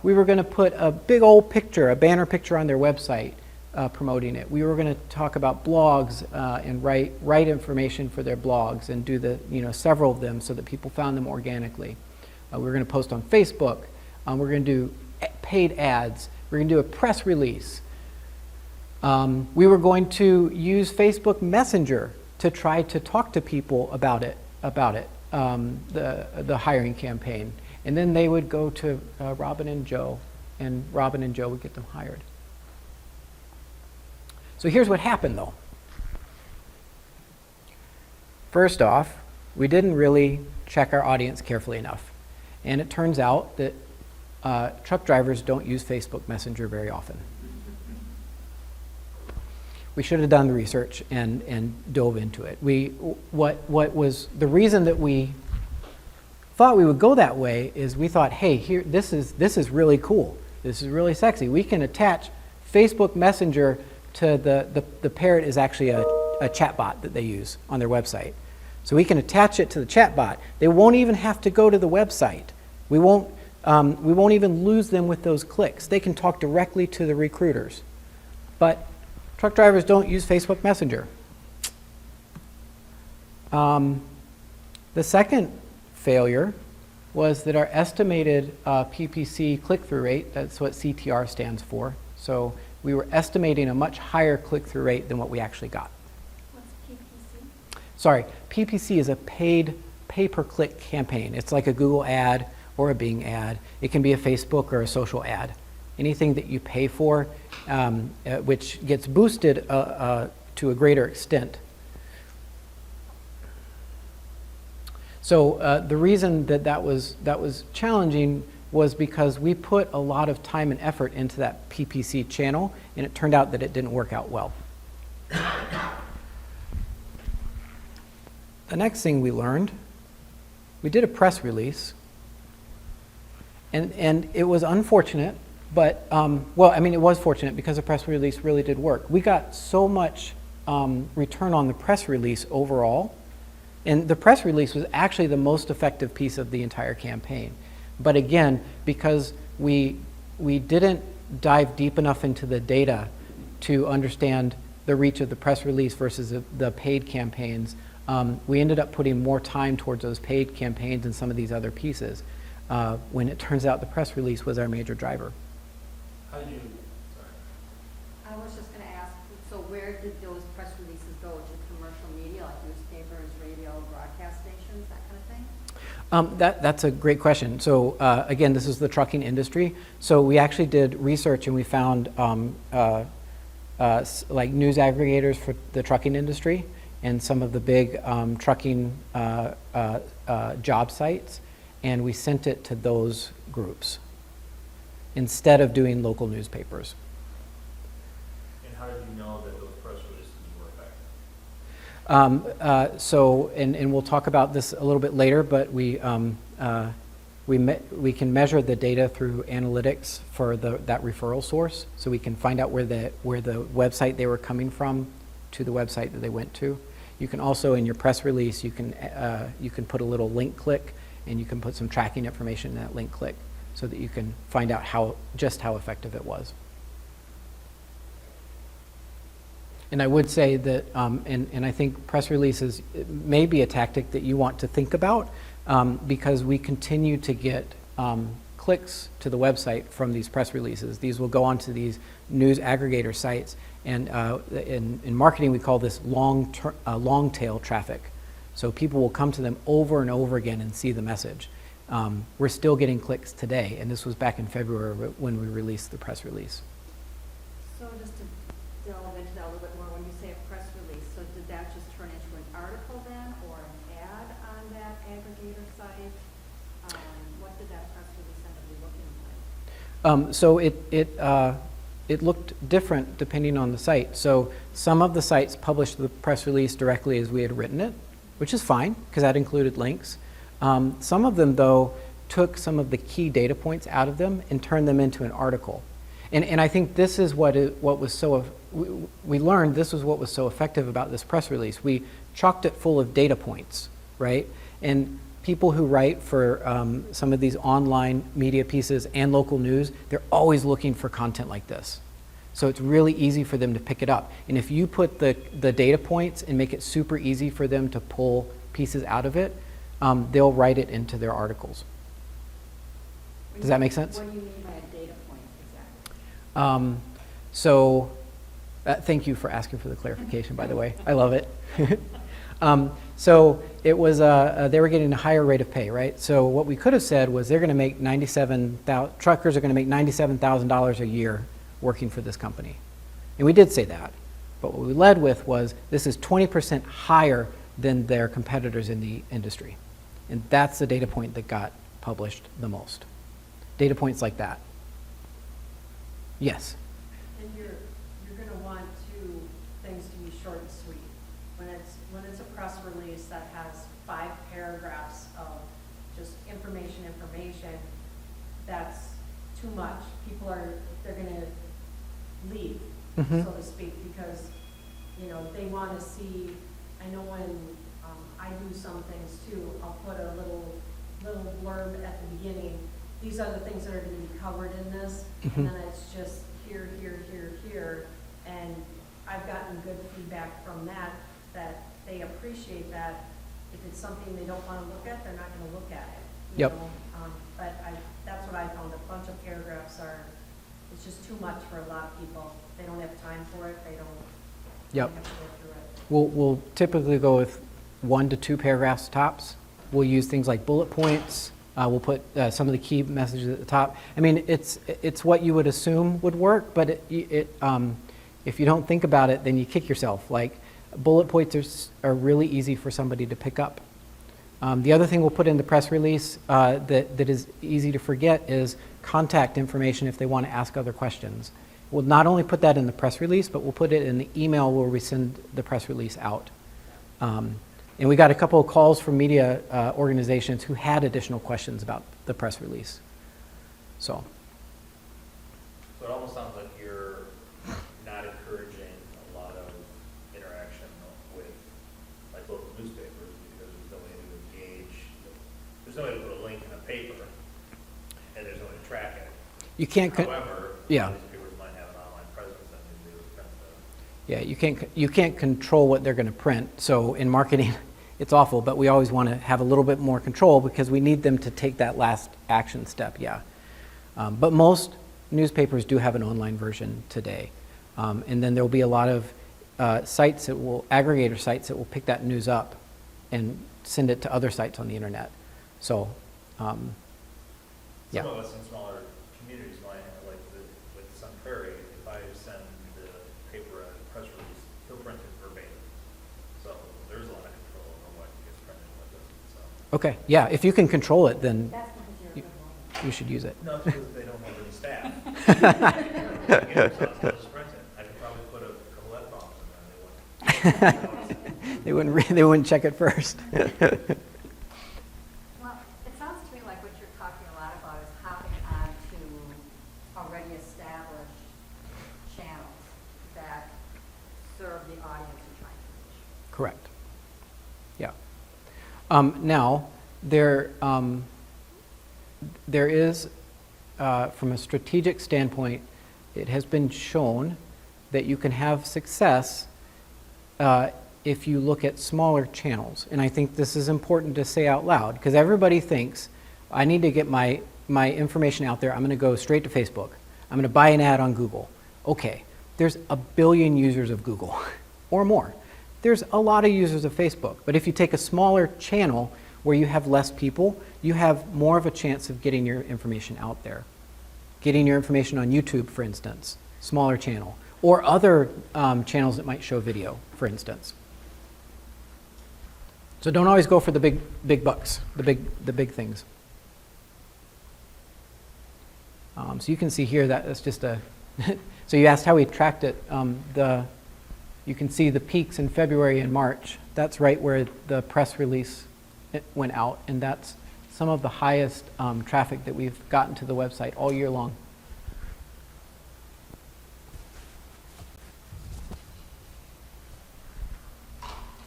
We were going to put a big old picture, a banner picture on their website promoting it. We were going to talk about blogs and write information for their blogs and do several of them so that people found them organically. We were going to post on Facebook. We're going to do paid ads. We're going to do a press release. We were going to use Facebook Messenger to try to talk to people about it, the hiring campaign. And then they would go to Robin and Joe, and Robin and Joe would get them hired. So here's what happened, though. First off, we didn't really check our audience carefully enough. And it turns out that truck drivers don't use Facebook Messenger very often. We should have done the research and dove into it. What was the reason that we thought we would go that way is we thought, hey, here this is really cool. This is really sexy. We can attach Facebook Messenger to the Parrot is actually a chat bot that they use on their website. So we can attach it to the chat bot. They won't even have to go to the website. We won't even lose them with those clicks. They can talk directly to the recruiters. But truck drivers don't use Facebook Messenger. The second failure was that our estimated PPC click-through rate, that's what CTR stands for, so we were estimating a much higher click-through rate than what we actually got. What's PPC? Sorry, PPC is a paid pay-per-click campaign. It's like a Google ad or a Bing ad. It can be a Facebook or a social ad. Anything that you pay for, which gets boosted to a greater extent. So the reason that was challenging was because we put a lot of time and effort into that PPC channel, and it turned out that it didn't work out well. The next thing we learned, we did a press release, and it was unfortunate, but, well, I mean, it was fortunate because the press release really did work. We got so much return on the press release overall, and the press release was actually the most effective piece of the entire campaign. But again, because we didn't dive deep enough into the data to understand the reach of the press release versus the paid campaigns, we ended up putting more time towards those paid campaigns and some of these other pieces, when it turns out the press release was our major driver. How did you, sorry. I was just gonna ask, so where did those press releases go? To commercial media, like newspapers, radio, broadcast stations, that kind of thing? That's a great question. So again, this is the trucking industry. So we actually did research and we found like news aggregators for the trucking industry and some of the big trucking job sites, and we sent it to those groups instead of doing local newspapers. And how did you know that those press releases were effective? So, and we'll talk about this a little bit later, but we can measure the data through analytics for that referral source, so we can find out where the website they were coming from to the website that they went to. You can also, in your press release, you can put a little link click, and you can put some tracking information in that link click, so that you can find out just how effective it was. And I would say that, and I think press releases may be a tactic that you want to think about, because we continue to get clicks to the website from these press releases. These will go onto these news aggregator sites, and in marketing we call this long tail traffic. So people will come to them over and over again and see the message. We're still getting clicks today, and this was back in February when we released the press release. So just to delve into that a little bit more, when you say a press release, so did that just turn into an article then, or an ad on that aggregator site? What did that press release end up looking like? So it looked different depending on the site. So some of the sites published the press release directly as we had written it, which is fine, because that included links. Some of them, though, took some of the key data points out of them and turned them into an article. And I think this is what was so, we learned this was what was so effective about this press release. We chocked it full of data points, right? And people who write for some of these online media pieces and local news, they're always looking for content like this. So it's really easy for them to pick it up. And if you put the data points and make it super easy for them to pull pieces out of it, they'll write it into their articles. Does that make sense? What do you mean by a data point exactly? So thank you for asking for the clarification, by the way. I love it. So it was, they were getting a higher rate of pay, right? So what we could have said was they're going to make truckers are going to make $97,000 a year working for this company. And we did say that. But what we led with was this is 20% higher than their competitors in the industry. And that's the data point that got published the most. Data points like that. Yes. And you're going to want things to be short and sweet. When it's a press release that has 5 paragraphs of just information, that's too much. They're going to leave, so to speak, because they want to see. I know when I do some things too. I'll put a little blurb at the beginning. These are the things that are going to be covered in this, and then it's just here, here, here, here. And I've gotten good feedback from that they appreciate that. If it's something they don't want to look at, they're not going to look at it. you Yep. know? But that's what I found, a bunch of paragraphs it's just too much for a lot of people. They don't have time for it, they don't. Yep. They have to go through it. We'll typically go with 1 to 2 paragraphs tops. We'll use things like bullet points. We'll put some of the key messages at the top. I mean, it's what you would assume would work, but if you don't think about it, then you kick yourself. Like, bullet points are really easy for somebody to pick up. The other thing we'll put in the press release that is easy to forget is contact information if they want to ask other questions. We'll not only put that in the press release, but we'll put it in the email where we send the press release out. And we got a couple of calls from media organizations who had additional questions about the press release. So, So it almost sounds like you're not encouraging a lot of interaction with like local newspapers because there's no way to engage. There's no way to put a link in a paper, and there's no way to track it. you can't. However, Yeah. these papers might have an online presence and they would print the. Yeah, you can't control what they're going to print. So in marketing, it's awful, but we always want to have a little bit more control because we need them to take that last action step, yeah. But most newspapers do have an online version today. And then there will be a lot of aggregator sites that will pick that news up and send it to other sites on the internet. So, yeah. Some of us in smaller communities might have, like with Sun Prairie, if I send the paper a press release, he'll print it verbatim. So there's a lot of control over what gets printed and what doesn't, so. Okay, yeah, if you can control it, then That's because you're a you, good woman. you should use it. No, it's because they don't have any staff. Again, so I'll just print it. I could probably put a couple F-bombs in there, they wouldn't. They wouldn't check it first. Well, it sounds to me like what you're talking a lot about is hopping onto already established channels that serve the audience you're trying to reach. Correct. Yeah. Now, there is, from a strategic standpoint, it has been shown that you can have success if you look at smaller channels. And I think this is important to say out loud because everybody thinks, I need to get my information out there. I'm going to go straight to Facebook. I'm going to buy an ad on Google. Okay, there's 1 billion users of Google or more. There's a lot of users of Facebook. But if you take a smaller channel where you have less people, you have more of a chance of getting your information out there. Getting your information on YouTube, for instance, smaller channel, or other channels that might show video, for instance. So don't always go for the big bucks, the big things. So you can see here that it's just a. So you asked how we tracked it. You can see the peaks in February and March. That's right where the press release went out, and that's some of the highest traffic that we've gotten to the website all year long.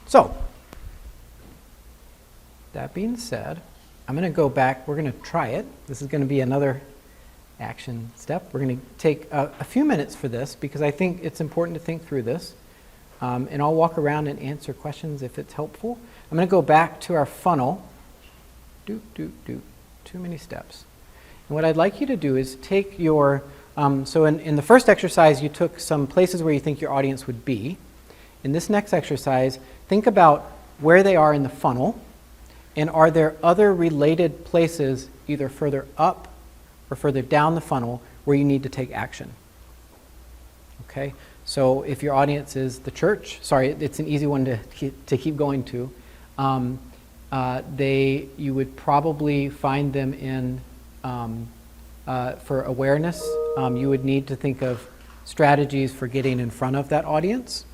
So, that being said, I'm going to go back. We're going to try it. This is going to be another action step. We're going to take a few minutes for this because I think it's important to think through this. And I'll walk around and answer questions if it's helpful. I'm going to go back to our funnel. Too many steps. And what I'd like you to do is take your, so in the first exercise, you took some places where you think your audience would be. In this next exercise, think about where they are in the funnel, and are there other related places, either further up or further down the funnel, where you need to take action. Okay? So if your audience is the church, sorry, it's an easy one to keep going to, you would probably find them in, for awareness, you would need to think of strategies for getting in front of that audience.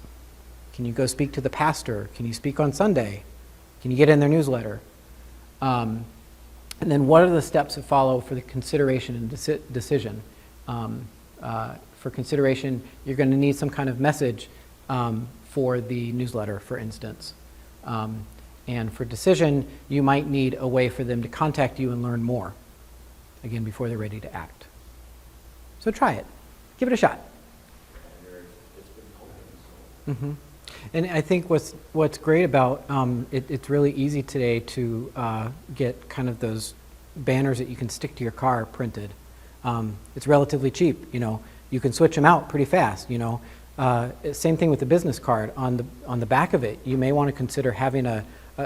Can you go speak to the pastor? Can you speak on Sunday? Can you get in their newsletter? And then what are the steps that follow for the consideration and decision? For consideration, you're going to need some kind of message for the newsletter, for instance. And for decision, you might need a way for them to contact you and learn more, again, before they're ready to act. So try it. Give it a shot. It's been helping, so. And I think what's great about it's really easy today to get kind of those banners that you can stick to your car printed. It's relatively cheap. You can switch them out pretty fast. Same thing with the business card. On the back of it, you may want to consider having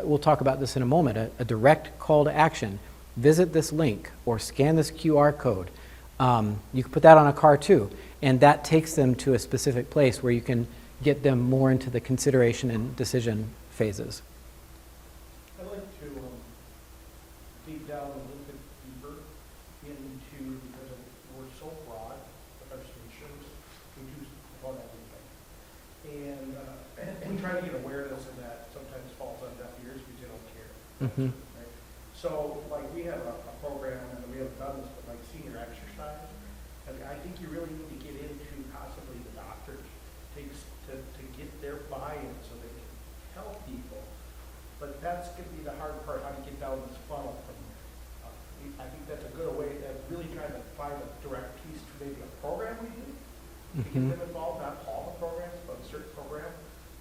we'll talk about this in a moment, a direct call to action. Visit this link or scan this QR code. You can put that on a car too, and that takes them to a specific place where you can get them more into the consideration and decision phases. I'd like to deep down a little bit deeper into, because we're so broad with our stations, we do about everything. And trying to get awareness of that sometimes falls on deaf ears because they don't care. Mhm. Right? So, like, we have a program, and we haven't done this, but like senior exercise. And I think you really need to get into possibly the doctors to get their buy-in so they can help people. But that's going to be the hard part, how to get down this funnel from there. I think that's a good way, that's really trying to find a direct piece to maybe a program we do. To get them involved, not all the programs, but a certain program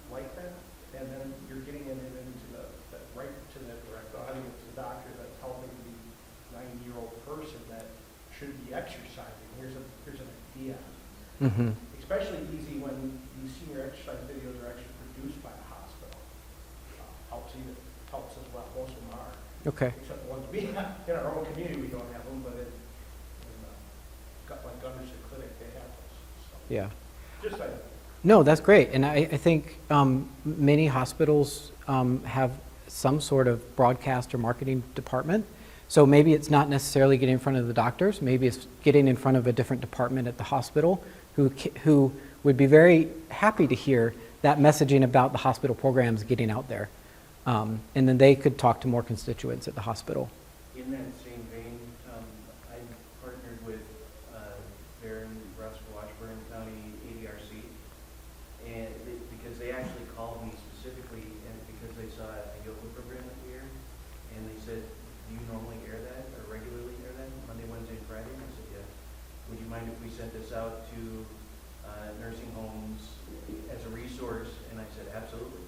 like that. And then you're getting them into right to the direct, how do you get to the doctor that's helping the 90-year-old person that should be exercising. Here's an idea. Mhm. Especially easy when these senior exercise videos are actually produced by the hospital. Helps as well. Most of them are. Okay. Except the ones we have in our own community, we don't have them, but like Gunderson Clinic, they have those. So, Yeah. just like. No, that's great. And I think many hospitals have some sort of broadcast or marketing department. So maybe it's not necessarily getting in front of the doctors. Maybe it's getting in front of a different department at the hospital who would be very happy to hear that messaging about the hospital programs getting out there. And then they could talk to more constituents at the hospital. In that same vein, I partnered with Barron, Rusk, Washburn County ADRC, and because they actually called me specifically, and because they saw a yoga program that we aired, and they said, "Do you normally air that or regularly air that Monday, Wednesday, and Friday?" I said, "Yeah." "Would you mind if we sent this out to nursing homes as a resource?" And I said, "Absolutely."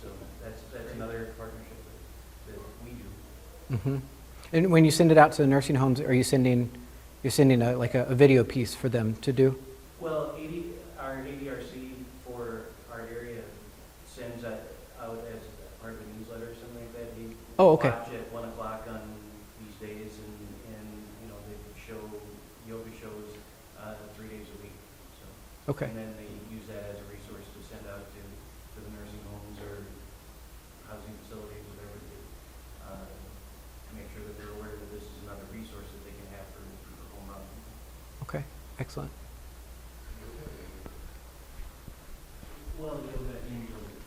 So that's another partnership that we do. Mm-hmm. And when you send it out to the nursing homes, are you sending a video piece for them to do? Well, our ADRC for our area sends that out as part of a newsletter or something like that. They Oh, okay. watch at 1 o'clock on these days, and they show yoga shows 3 days a week. So. Okay. And then they use that as a resource to send out to the nursing homes or housing facilities, whatever it is, to make sure that they're aware that this is another resource that they can have for home out. Okay, excellent. Well, yoga and yoga.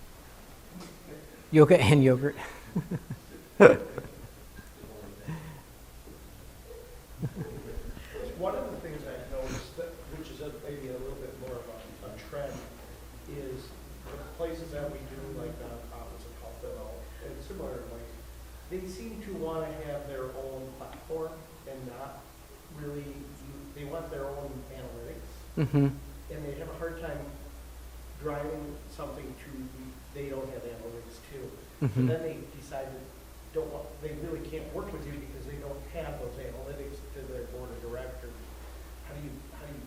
Yoga and yogurt. One of the things I've noticed, which is maybe a little bit more of a trend, is the places that we do, like nonprofits and help them out, and similar, like, they seem to want to have their own platform and not really, they want their own analytics, Mm-hmm. and they have a hard time driving something to, they don't have analytics too. So Mm-hmm. then they decide that they really can't work with you because they don't have those analytics to their board of directors. How do you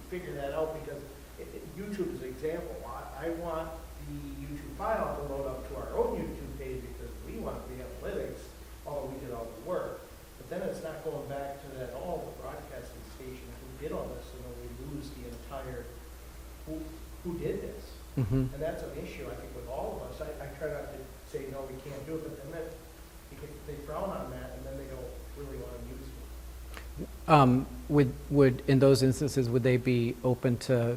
figure that out? Because YouTube is an example. I want the YouTube file to load up to our own YouTube page because we want the analytics, although we did all the work. But then it's not going back to that, the broadcasting station who did all this, and then we lose the entire, who did this? Mm-hmm. And that's an issue, I think, with all of us. I try not to say, no, we can't do it, but then they frown on that, and then they don't really want to use it. Would in those instances, would they be open to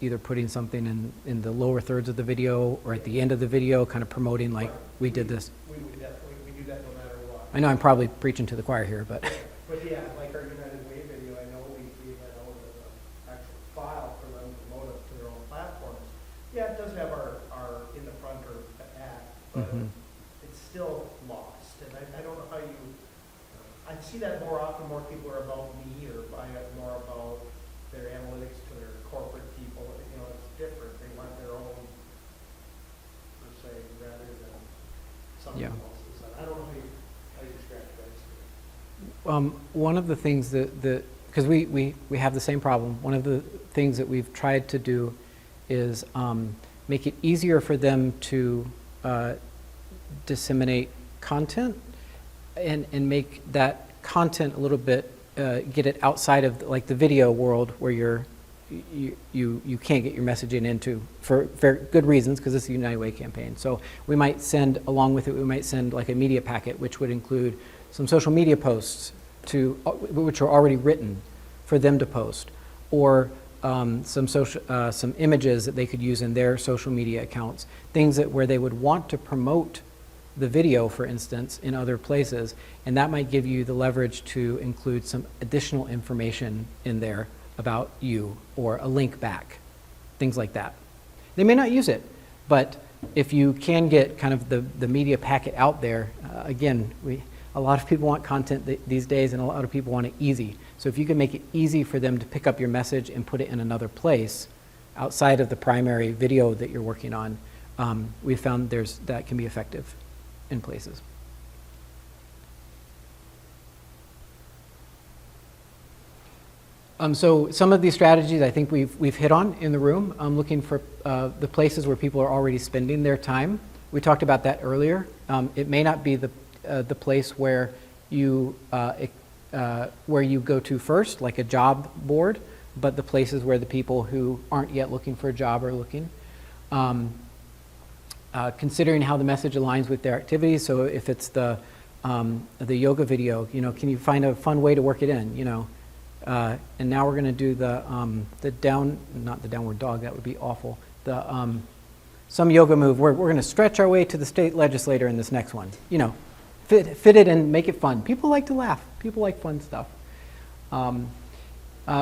either putting something in the lower thirds of the video or at the end of the video, kind of promoting like we did this? We would definitely, we do that no matter what. I know I'm probably preaching to the choir here, but But yeah, like our United Way video, I know we had out an actual file for them to load up to their own platforms. Yeah, it does have our in the front or ad, but Mhm. it's still lost. And I don't know how you, I see that more often, more people are about me or find out more about their analytics to their corporate people. You know, it's different. They want their own, per se, rather than somebody Yeah. else's. And I don't know how you strategize. One of the things that because we have the same problem, one of the things that we've tried to do is make it easier for them to disseminate content and make that content a little bit, get it outside of like the video world where you can't get your messaging into for very good reasons, because it's a United Way campaign. So we might send, along with it, we might send like a media packet, which would include some social media posts which are already written for them to post, or some images that they could use in their social media accounts, things that where they would want to promote the video, for instance, in other places, and that might give you the leverage to include some additional information in there about you, or a link back, things like that. They may not use it, but if you can get kind of the media packet out there, again, a lot of people want content these days, and a lot of people want it easy. So if you can make it easy for them to pick up your message and put it in another place outside of the primary video that you're working on, we've found that can be effective in places. So some of these strategies I think we've hit on in the room. I'm looking for the places where people are already spending their time. We talked about that earlier. It may not be the place where you go to first, like a job board, but the places where the people who aren't yet looking for a job are looking. Considering how the message aligns with their activities. So if it's the yoga video, can you find a fun way to work it in? And now we're going to do not the downward dog. That would be awful. Some yoga move. We're going to stretch our way to the state legislator in this next one. Fit it and make it fun. People like to laugh. People like fun stuff.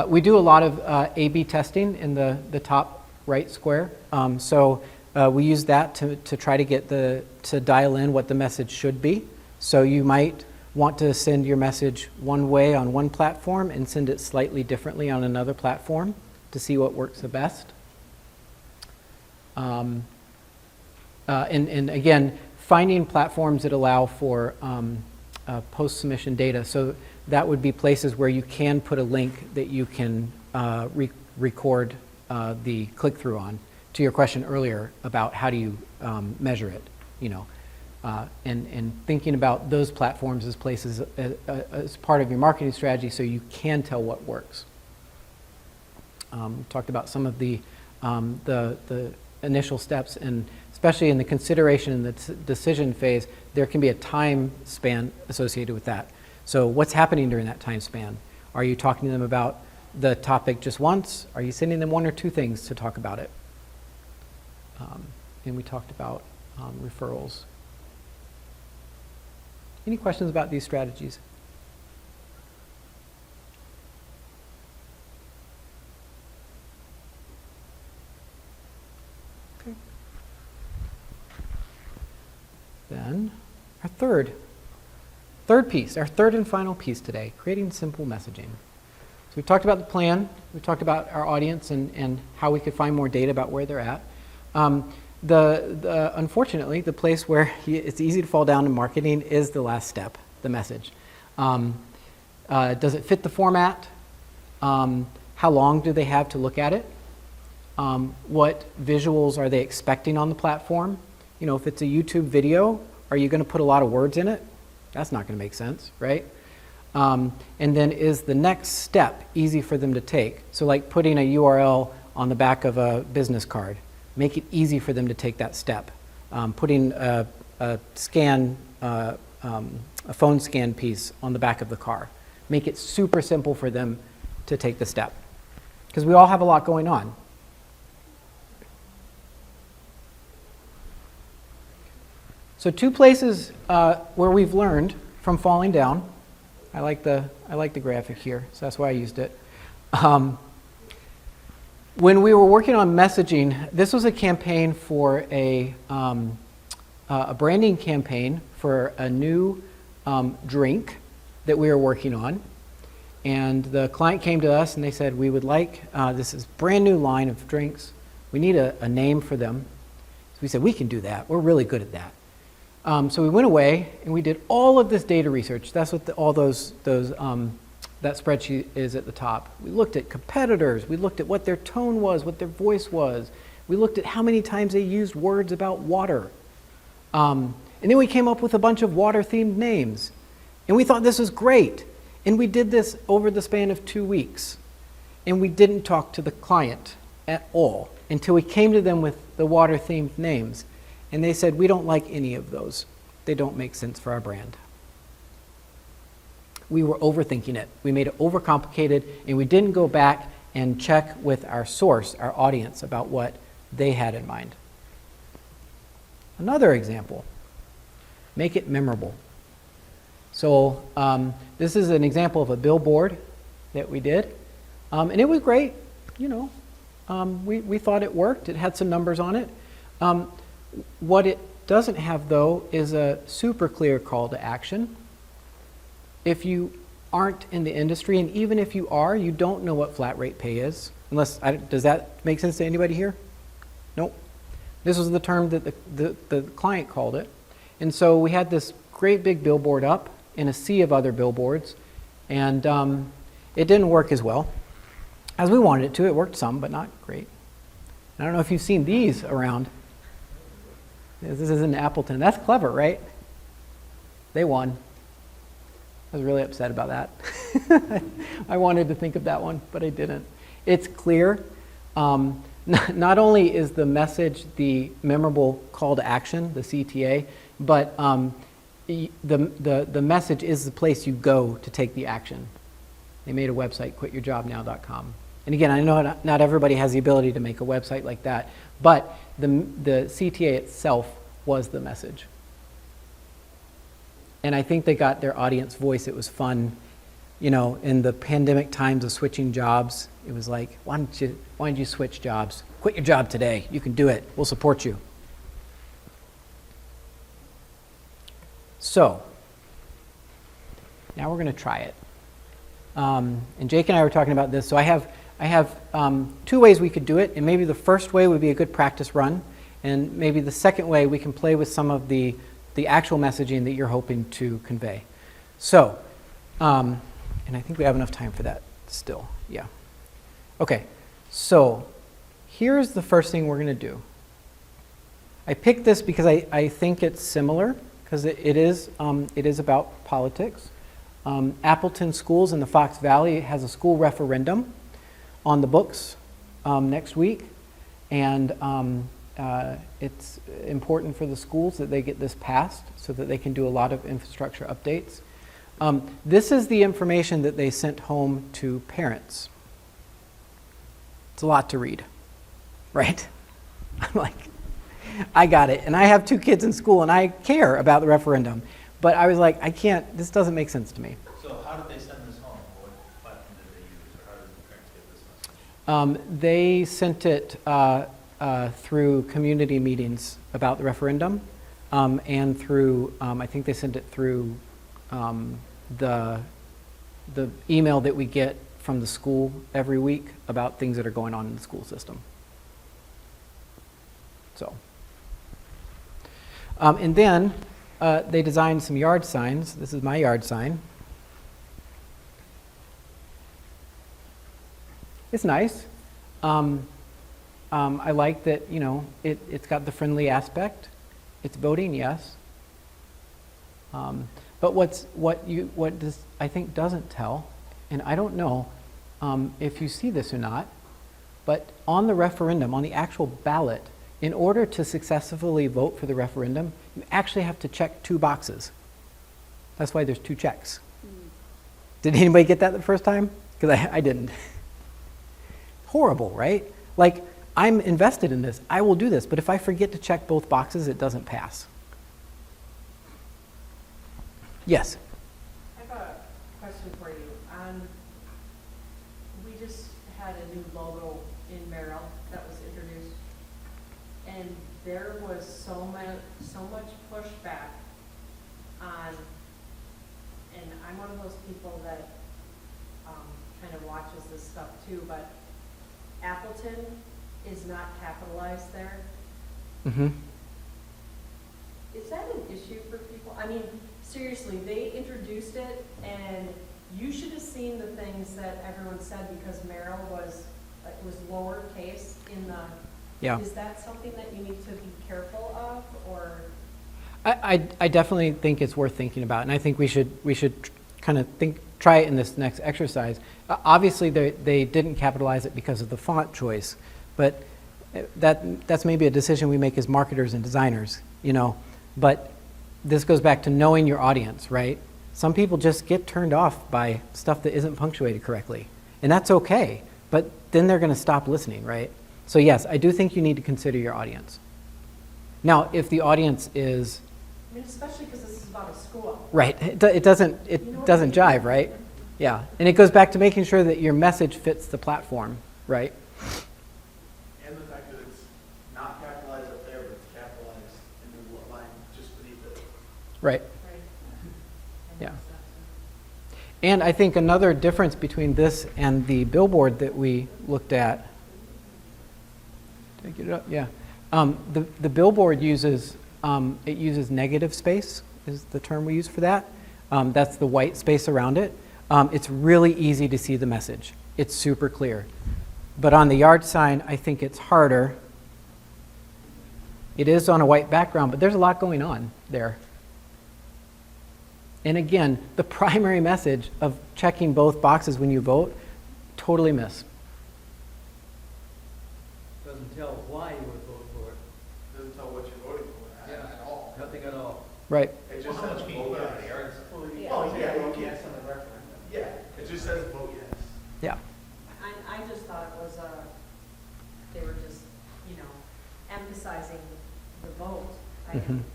We do a lot of A/B testing in the top right square. So we use that to try to get to dial in what the message should be. So you might want to send your message one way on one platform and send it slightly differently on another platform to see what works the best. And again, finding platforms that allow for post-submission data. So that would be places where you can put a link that you can record the click-through on. To your question earlier about how do you measure it, and thinking about those platforms as places as part of your marketing strategy so you can tell what works. Talked about some of the initial steps, and especially in the consideration and the decision phase, there can be a time span associated with that. So what's happening during that time span? Are you talking to them about the topic just once? Are you sending them one or two things to talk about it? And we talked about referrals. Any questions about these strategies? Okay. Then our third piece, our third and final piece today, creating simple messaging. So we talked about the plan, we talked about our audience and how we could find more data about where they're at. Unfortunately, the place where it's easy to fall down in marketing is the last step, the message. Does it fit the format? How long do they have to look at it? What visuals are they expecting on the platform? If it's a YouTube video, are you going to put a lot of words in it? That's not going to make sense, right? And then is the next step easy for them to take? So like putting a URL on the back of a business card. Make it easy for them to take that step. Putting a phone scan piece on the back of the car. Make it super simple for them to take the step. Because we all have a lot going on. So two places where we've learned from falling down. I like the graphic here, so that's why I used it. When we were working on messaging, this was a campaign for a a branding campaign for a new drink that we were working on. And the client came to us and they said, we would like, this is brand new line of drinks. We need a name for them. So we said, we can do that. We're really good at that. So we went away and we did all of this data research. That's what all those that spreadsheet is at the top. We looked at competitors. We looked at what their tone was, what their voice was. We looked at how many times they used words about water. And then we came up with a bunch of water-themed names. And we thought this was great. And we did this over the span of 2 weeks. And we didn't talk to the client at all until we came to them with the water-themed names. And they said, we don't like any of those. They don't make sense for our brand. We were overthinking it. We made it overcomplicated, and we didn't go back and check with our source, our audience, about what they had in mind. Another example, make it memorable. So this is an example of a billboard that we did, and it was great. You know, we thought it worked. It had some numbers on it. What it doesn't have, though, is a super clear call to action. If you aren't in the industry, and even if you are, you don't know what flat rate pay is. Does that make sense to anybody here? Nope. This was the term that the client called it. And so we had this great big billboard up in a sea of other billboards, and it didn't work as well as we wanted it to. It worked some, but not great. I don't know if you've seen these around. This is in Appleton. That's clever, right? They won. I was really upset about that. I wanted to think of that one, but I didn't. It's clear. Not only is the message the memorable call to action, the CTA, but the message is the place you go to take the action. They made a website, quityourjobnow.com. And again, I know not everybody has the ability to make a website like that, but the CTA itself was the message. And I think they got their audience voice. It was fun. You know, in the pandemic times of switching jobs, it was like, why don't you switch jobs? Quit your job today. You can do it. We'll support you. So, now we're going to try it. And Jake and I were talking about this. So I have 2 ways we could do it. And maybe the first way would be a good practice run. And maybe the second way, we can play with some of the actual messaging that you're hoping to convey. So, and I think we have enough time for that still. Yeah. Okay. So here's the first thing we're going to do. I picked this because I think it's similar, because it is about politics. Appleton Schools in the Fox Valley has a school referendum on the books next week, and it's important for the schools that they get this passed so that they can do a lot of infrastructure updates. This is the information that they sent home to parents. It's a lot to read, right? I'm like, I got it. And I have 2 kids in school and I care about the referendum. But I was like, this doesn't make sense to me. So how did they send this home? What platform did they use, or how did the parents get this message? They sent it through community meetings about the referendum, and through, I think they sent it through the email that we get from the school every week about things that are going on in the school system. So, and then they designed some yard signs. This is my yard sign. It's nice. I like that, you know, it's got the friendly aspect. It's voting, yes. But what this I think doesn't tell, and I don't know if you see this or not, but on the referendum, on the actual ballot, in order to successfully vote for the referendum, you actually have to check 2 boxes. That's why there's 2 checks. Did anybody get that the first time? Because I didn't. Horrible, right? Like, I'm invested in this. I will do this. But if I forget to check both boxes, it doesn't pass. Yes? I have a question for you. We just had a new logo in Merrill that was introduced, and there was so so much pushback on, and I'm one of those people that kind of watches this stuff too, but Appleton is not capitalized there. Mm-hmm. Is that an issue for people? I mean, seriously, they introduced it, and you should have seen the things that everyone said because Merrill was, it was lowercase in the, Yeah. is that something that you need to be careful of, or? I definitely think it's worth thinking about, and I think we should kind of try it in this next exercise. Obviously, they didn't capitalize it because of the font choice, but that's maybe a decision we make as marketers and designers, you know. But this goes back to knowing your audience, right? Some people just get turned off by stuff that isn't punctuated correctly, and that's okay. But then they're going to stop listening, right? So yes, I do think you need to consider your audience. Now, if the audience is I mean, especially because this is about a school. right, it doesn't jive, right? Yeah, and it goes back to making sure that your message fits the platform, right? And the fact that it's not capitalized up there, but it's capitalized in the line just beneath it. Right. Right. Yeah. And I think another difference between this and the billboard that we looked at, did I get it up? Yeah. The billboard uses, it uses negative space, is the term we use for that. That's the white space around it. It's really easy to see the message. It's super clear. But on the yard sign, I think it's harder. It is on a white background, but there's a lot going on there. And again, the primary message of checking both boxes when you vote, totally miss. Doesn't tell why you would vote for it. Doesn't tell what you're voting for at all. Nothing at all. Right. It just How says much can you vote put on a yes. yard? Oh, yeah, well, yes, on the referendum. Yeah, it just says vote yes. Yeah. I just thought it was they were just, you know, emphasizing the vote. I didn't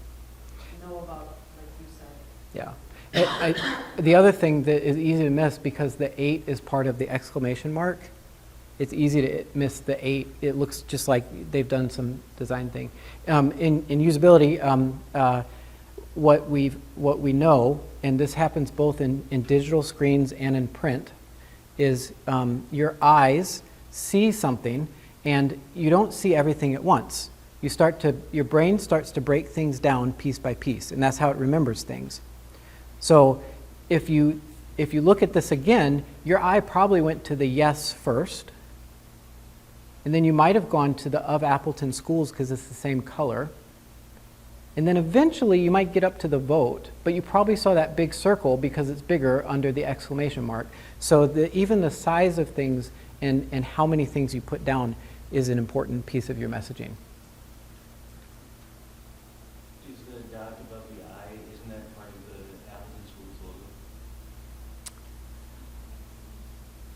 know about, like you said. Yeah. The other thing that is easy to miss, because the 8 is part of the exclamation mark, it's easy to miss the 8. It looks just like they've done some design thing. In usability, what we know, and this happens both in digital screens and in print, is your eyes see something, and you don't see everything at once. Your brain starts to break things down piece by piece, and that's how it remembers things. So if you look at this again, your eye probably went to the yes first, and then you might have gone to the of Appleton Schools because it's the same color. And then eventually you might get up to the vote, but you probably saw that big circle because it's bigger under the exclamation mark. So even the size of things and how many things you put down is an important piece of your messaging. Is the dot above the I, isn't that part of the Appleton Schools logo?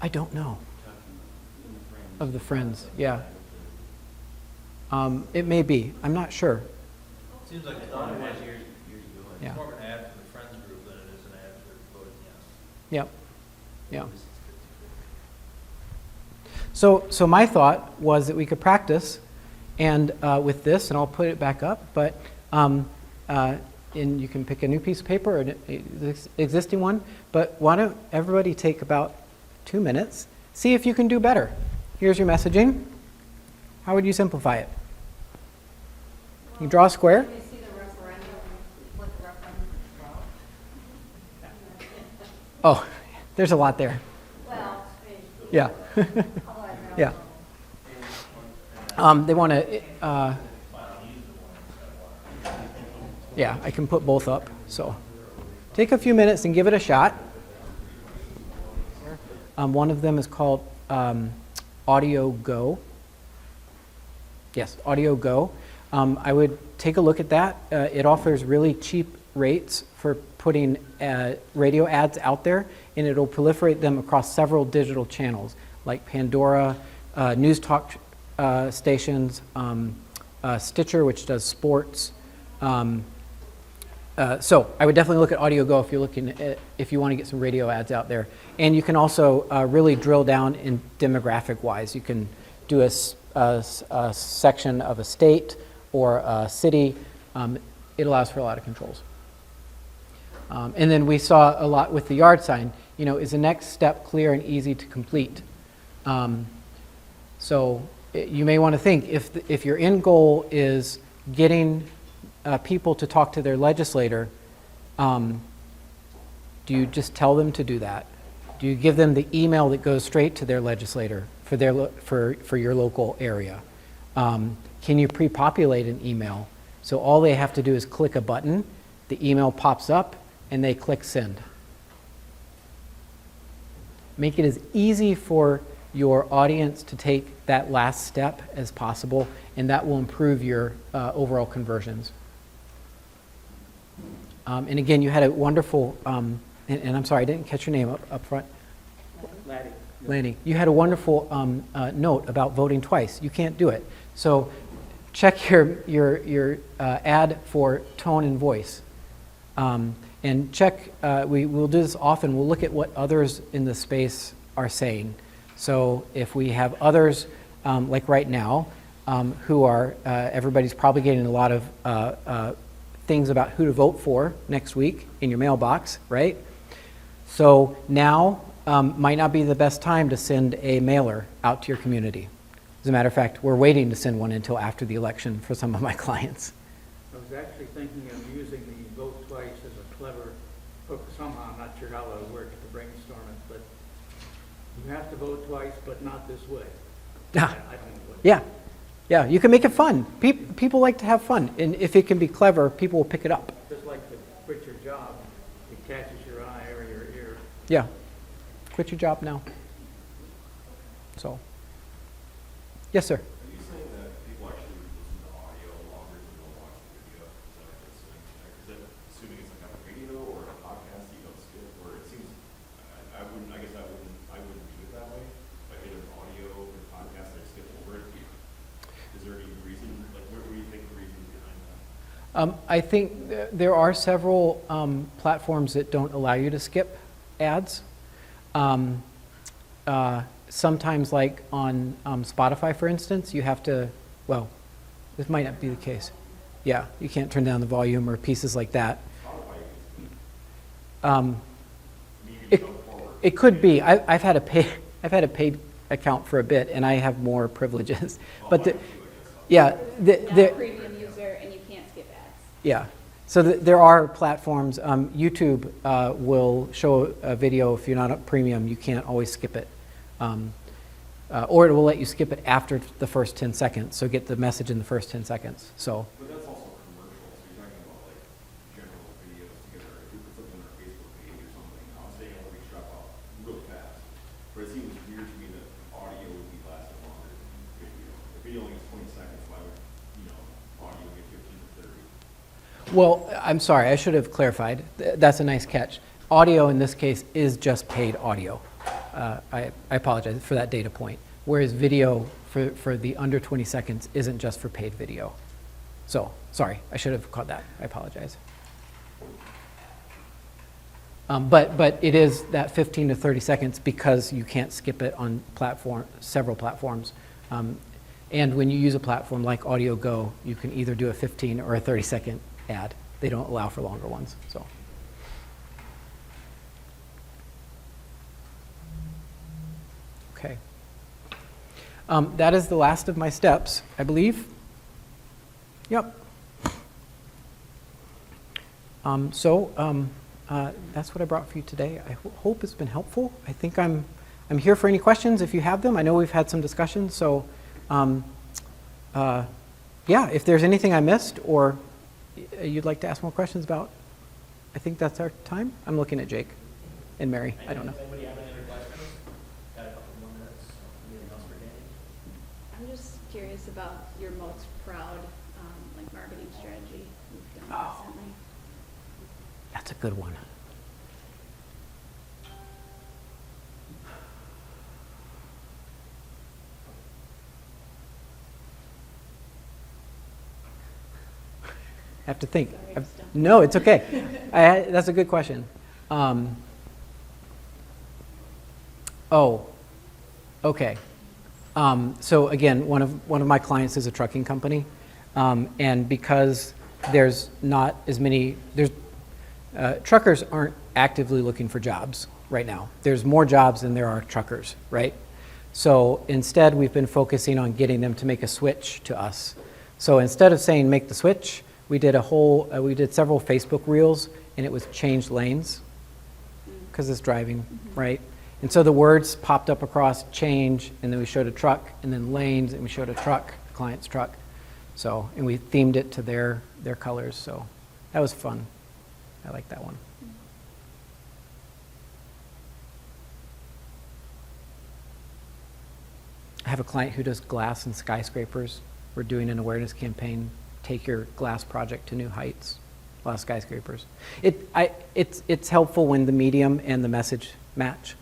I don't know. Talking in the Friends. Of the Friends, yeah. It may be. I'm not sure. Seems like I it's thought more it of was an years ago. Yeah. it's more of an ad for the Friends group than it is an ad for voting yes. Yep. Yeah. So my thought was that we could practice and with this, and I'll put it back up, but and you can pick a new piece of paper or an existing one, but why don't everybody take about 2 minutes, see if you can do better. Here's your messaging. How would you simplify it? You draw a square. Can you see the referendum, what the referendum is about? Oh, there's a lot there. Well, Yeah. Yeah. They want to, yeah, I can put both up. So take a few minutes and give it a shot. One of them is called Audio Go. Yes, Audio Go. I would take a look at that. It offers really cheap rates for putting radio ads out there, and it'll proliferate them across several digital channels like Pandora, news talk stations, Stitcher, which does sports. So I would definitely look at Audio Go if you're looking at, if you want to get some radio ads out there. And you can also really drill down in demographic-wise. You can do a section of a state or a city, it allows for a lot of controls. And then we saw a lot with the yard sign, is the next step clear and easy to complete? So you may want to think, if your end goal is getting people to talk to their legislator, do you just tell them to do that? Do you give them the email that goes straight to their legislator for your local area? Can you pre-populate an email? So all they have to do is click a button, the email pops up, and they click send. Make it as easy for your audience to take that last step as possible, and that will improve your overall conversions. And again, you had a wonderful, and I'm sorry, I didn't catch your name up front. Lanny, you had a wonderful note about voting twice. You can't do it. So check your ad for tone and voice. And check, we'll do this often, we'll look at what others in the space are saying. So if we have others, like right now, who are, everybody's probably getting a lot of things about who to vote for next week in your mailbox, right? So now might not be the best time to send a mailer out to your community. As a matter of fact, we're waiting to send one until after the election for some of my clients. I was actually thinking of using the vote twice as a clever hook somehow. I'm not sure how that would work to brainstorm it, but you have to vote twice, but not this way. I don't know what. Yeah, you can make it fun. People like to have fun, and if it can be clever, people will pick it up. Just like the quit your job, it catches your eye or your ear. Yeah, quit your job now. So, yes, sir. Are you saying that people actually listen to audio longer than they'll watch the video? Is that what it's saying? Is that assuming it's like on a radio or a podcast you don't skip? Or it seems, I wouldn't do it that way. If I hit an audio or podcast, I skip over it. Is there any reason, like what do you think the reason behind that? I think there are several platforms that don't allow you to skip ads. Sometimes, like on Spotify, for instance, you have to, well, this might not be the case. Yeah, you can't turn down the volume or pieces like that. It could be. I've had a paid account for a bit, and I have more privileges. But Not a premium user, and you can't skip ads. yeah. So there are platforms. YouTube will show a video if you're not a premium. You can't always skip it. Or it will let you skip it after the first 10 seconds. So get the message in the first 10 seconds. So. But that's also commercial, so you're talking about like general videos together. If you put something on our Facebook page or something, I'm saying I'll reach drop off really fast. But it seems weird to me that audio would be lasting longer than video. If video only has 20 seconds, why would, audio get 15 to 30? Well, I'm sorry, I should have clarified. That's a nice catch. Audio in this case is just paid audio. I apologize for that data point. Whereas video for the under 20 seconds isn't just for paid video. So, sorry, I should have caught that. I apologize. But it is that 15 to 30 seconds because you can't skip it on several platforms. And when you use a platform like Audio Go, you can either do a 15 or a 30-second ad. They don't allow for longer ones. So. Okay. That is the last of my steps, I believe. Yep. That's what I brought for you today. I hope it's been helpful. I think I'm here for any questions if you have them. I know we've had some discussions, so yeah, if there's anything I missed or you'd like to ask more questions about, I think that's our time. I'm looking at Jake and Mary. I don't know. Does anybody have any other questions? Got a couple more minutes. Anything else for Danny? I'm just curious about your most proud, marketing strategy you've done recently. That's a good one. I have to think. No, it's okay. That's a good question. Okay. So again, one of my clients is a trucking company, and because there's not as many, truckers aren't actively looking for jobs right now. There's more jobs than there are truckers, right? So instead, we've been focusing on getting them to make a switch to us. So instead of saying make the switch, we did several Facebook reels, and it was change lanes, because it's driving, right? And so the words popped up across change, and then we showed a truck, and then lanes, and we showed a truck, client's truck. So, and we themed it to their colors, so that was fun. I like that one. I have a client who does glass and skyscrapers. We're doing an awareness campaign, take your glass project to new heights. A lot of skyscrapers. It's helpful when the medium and the message match.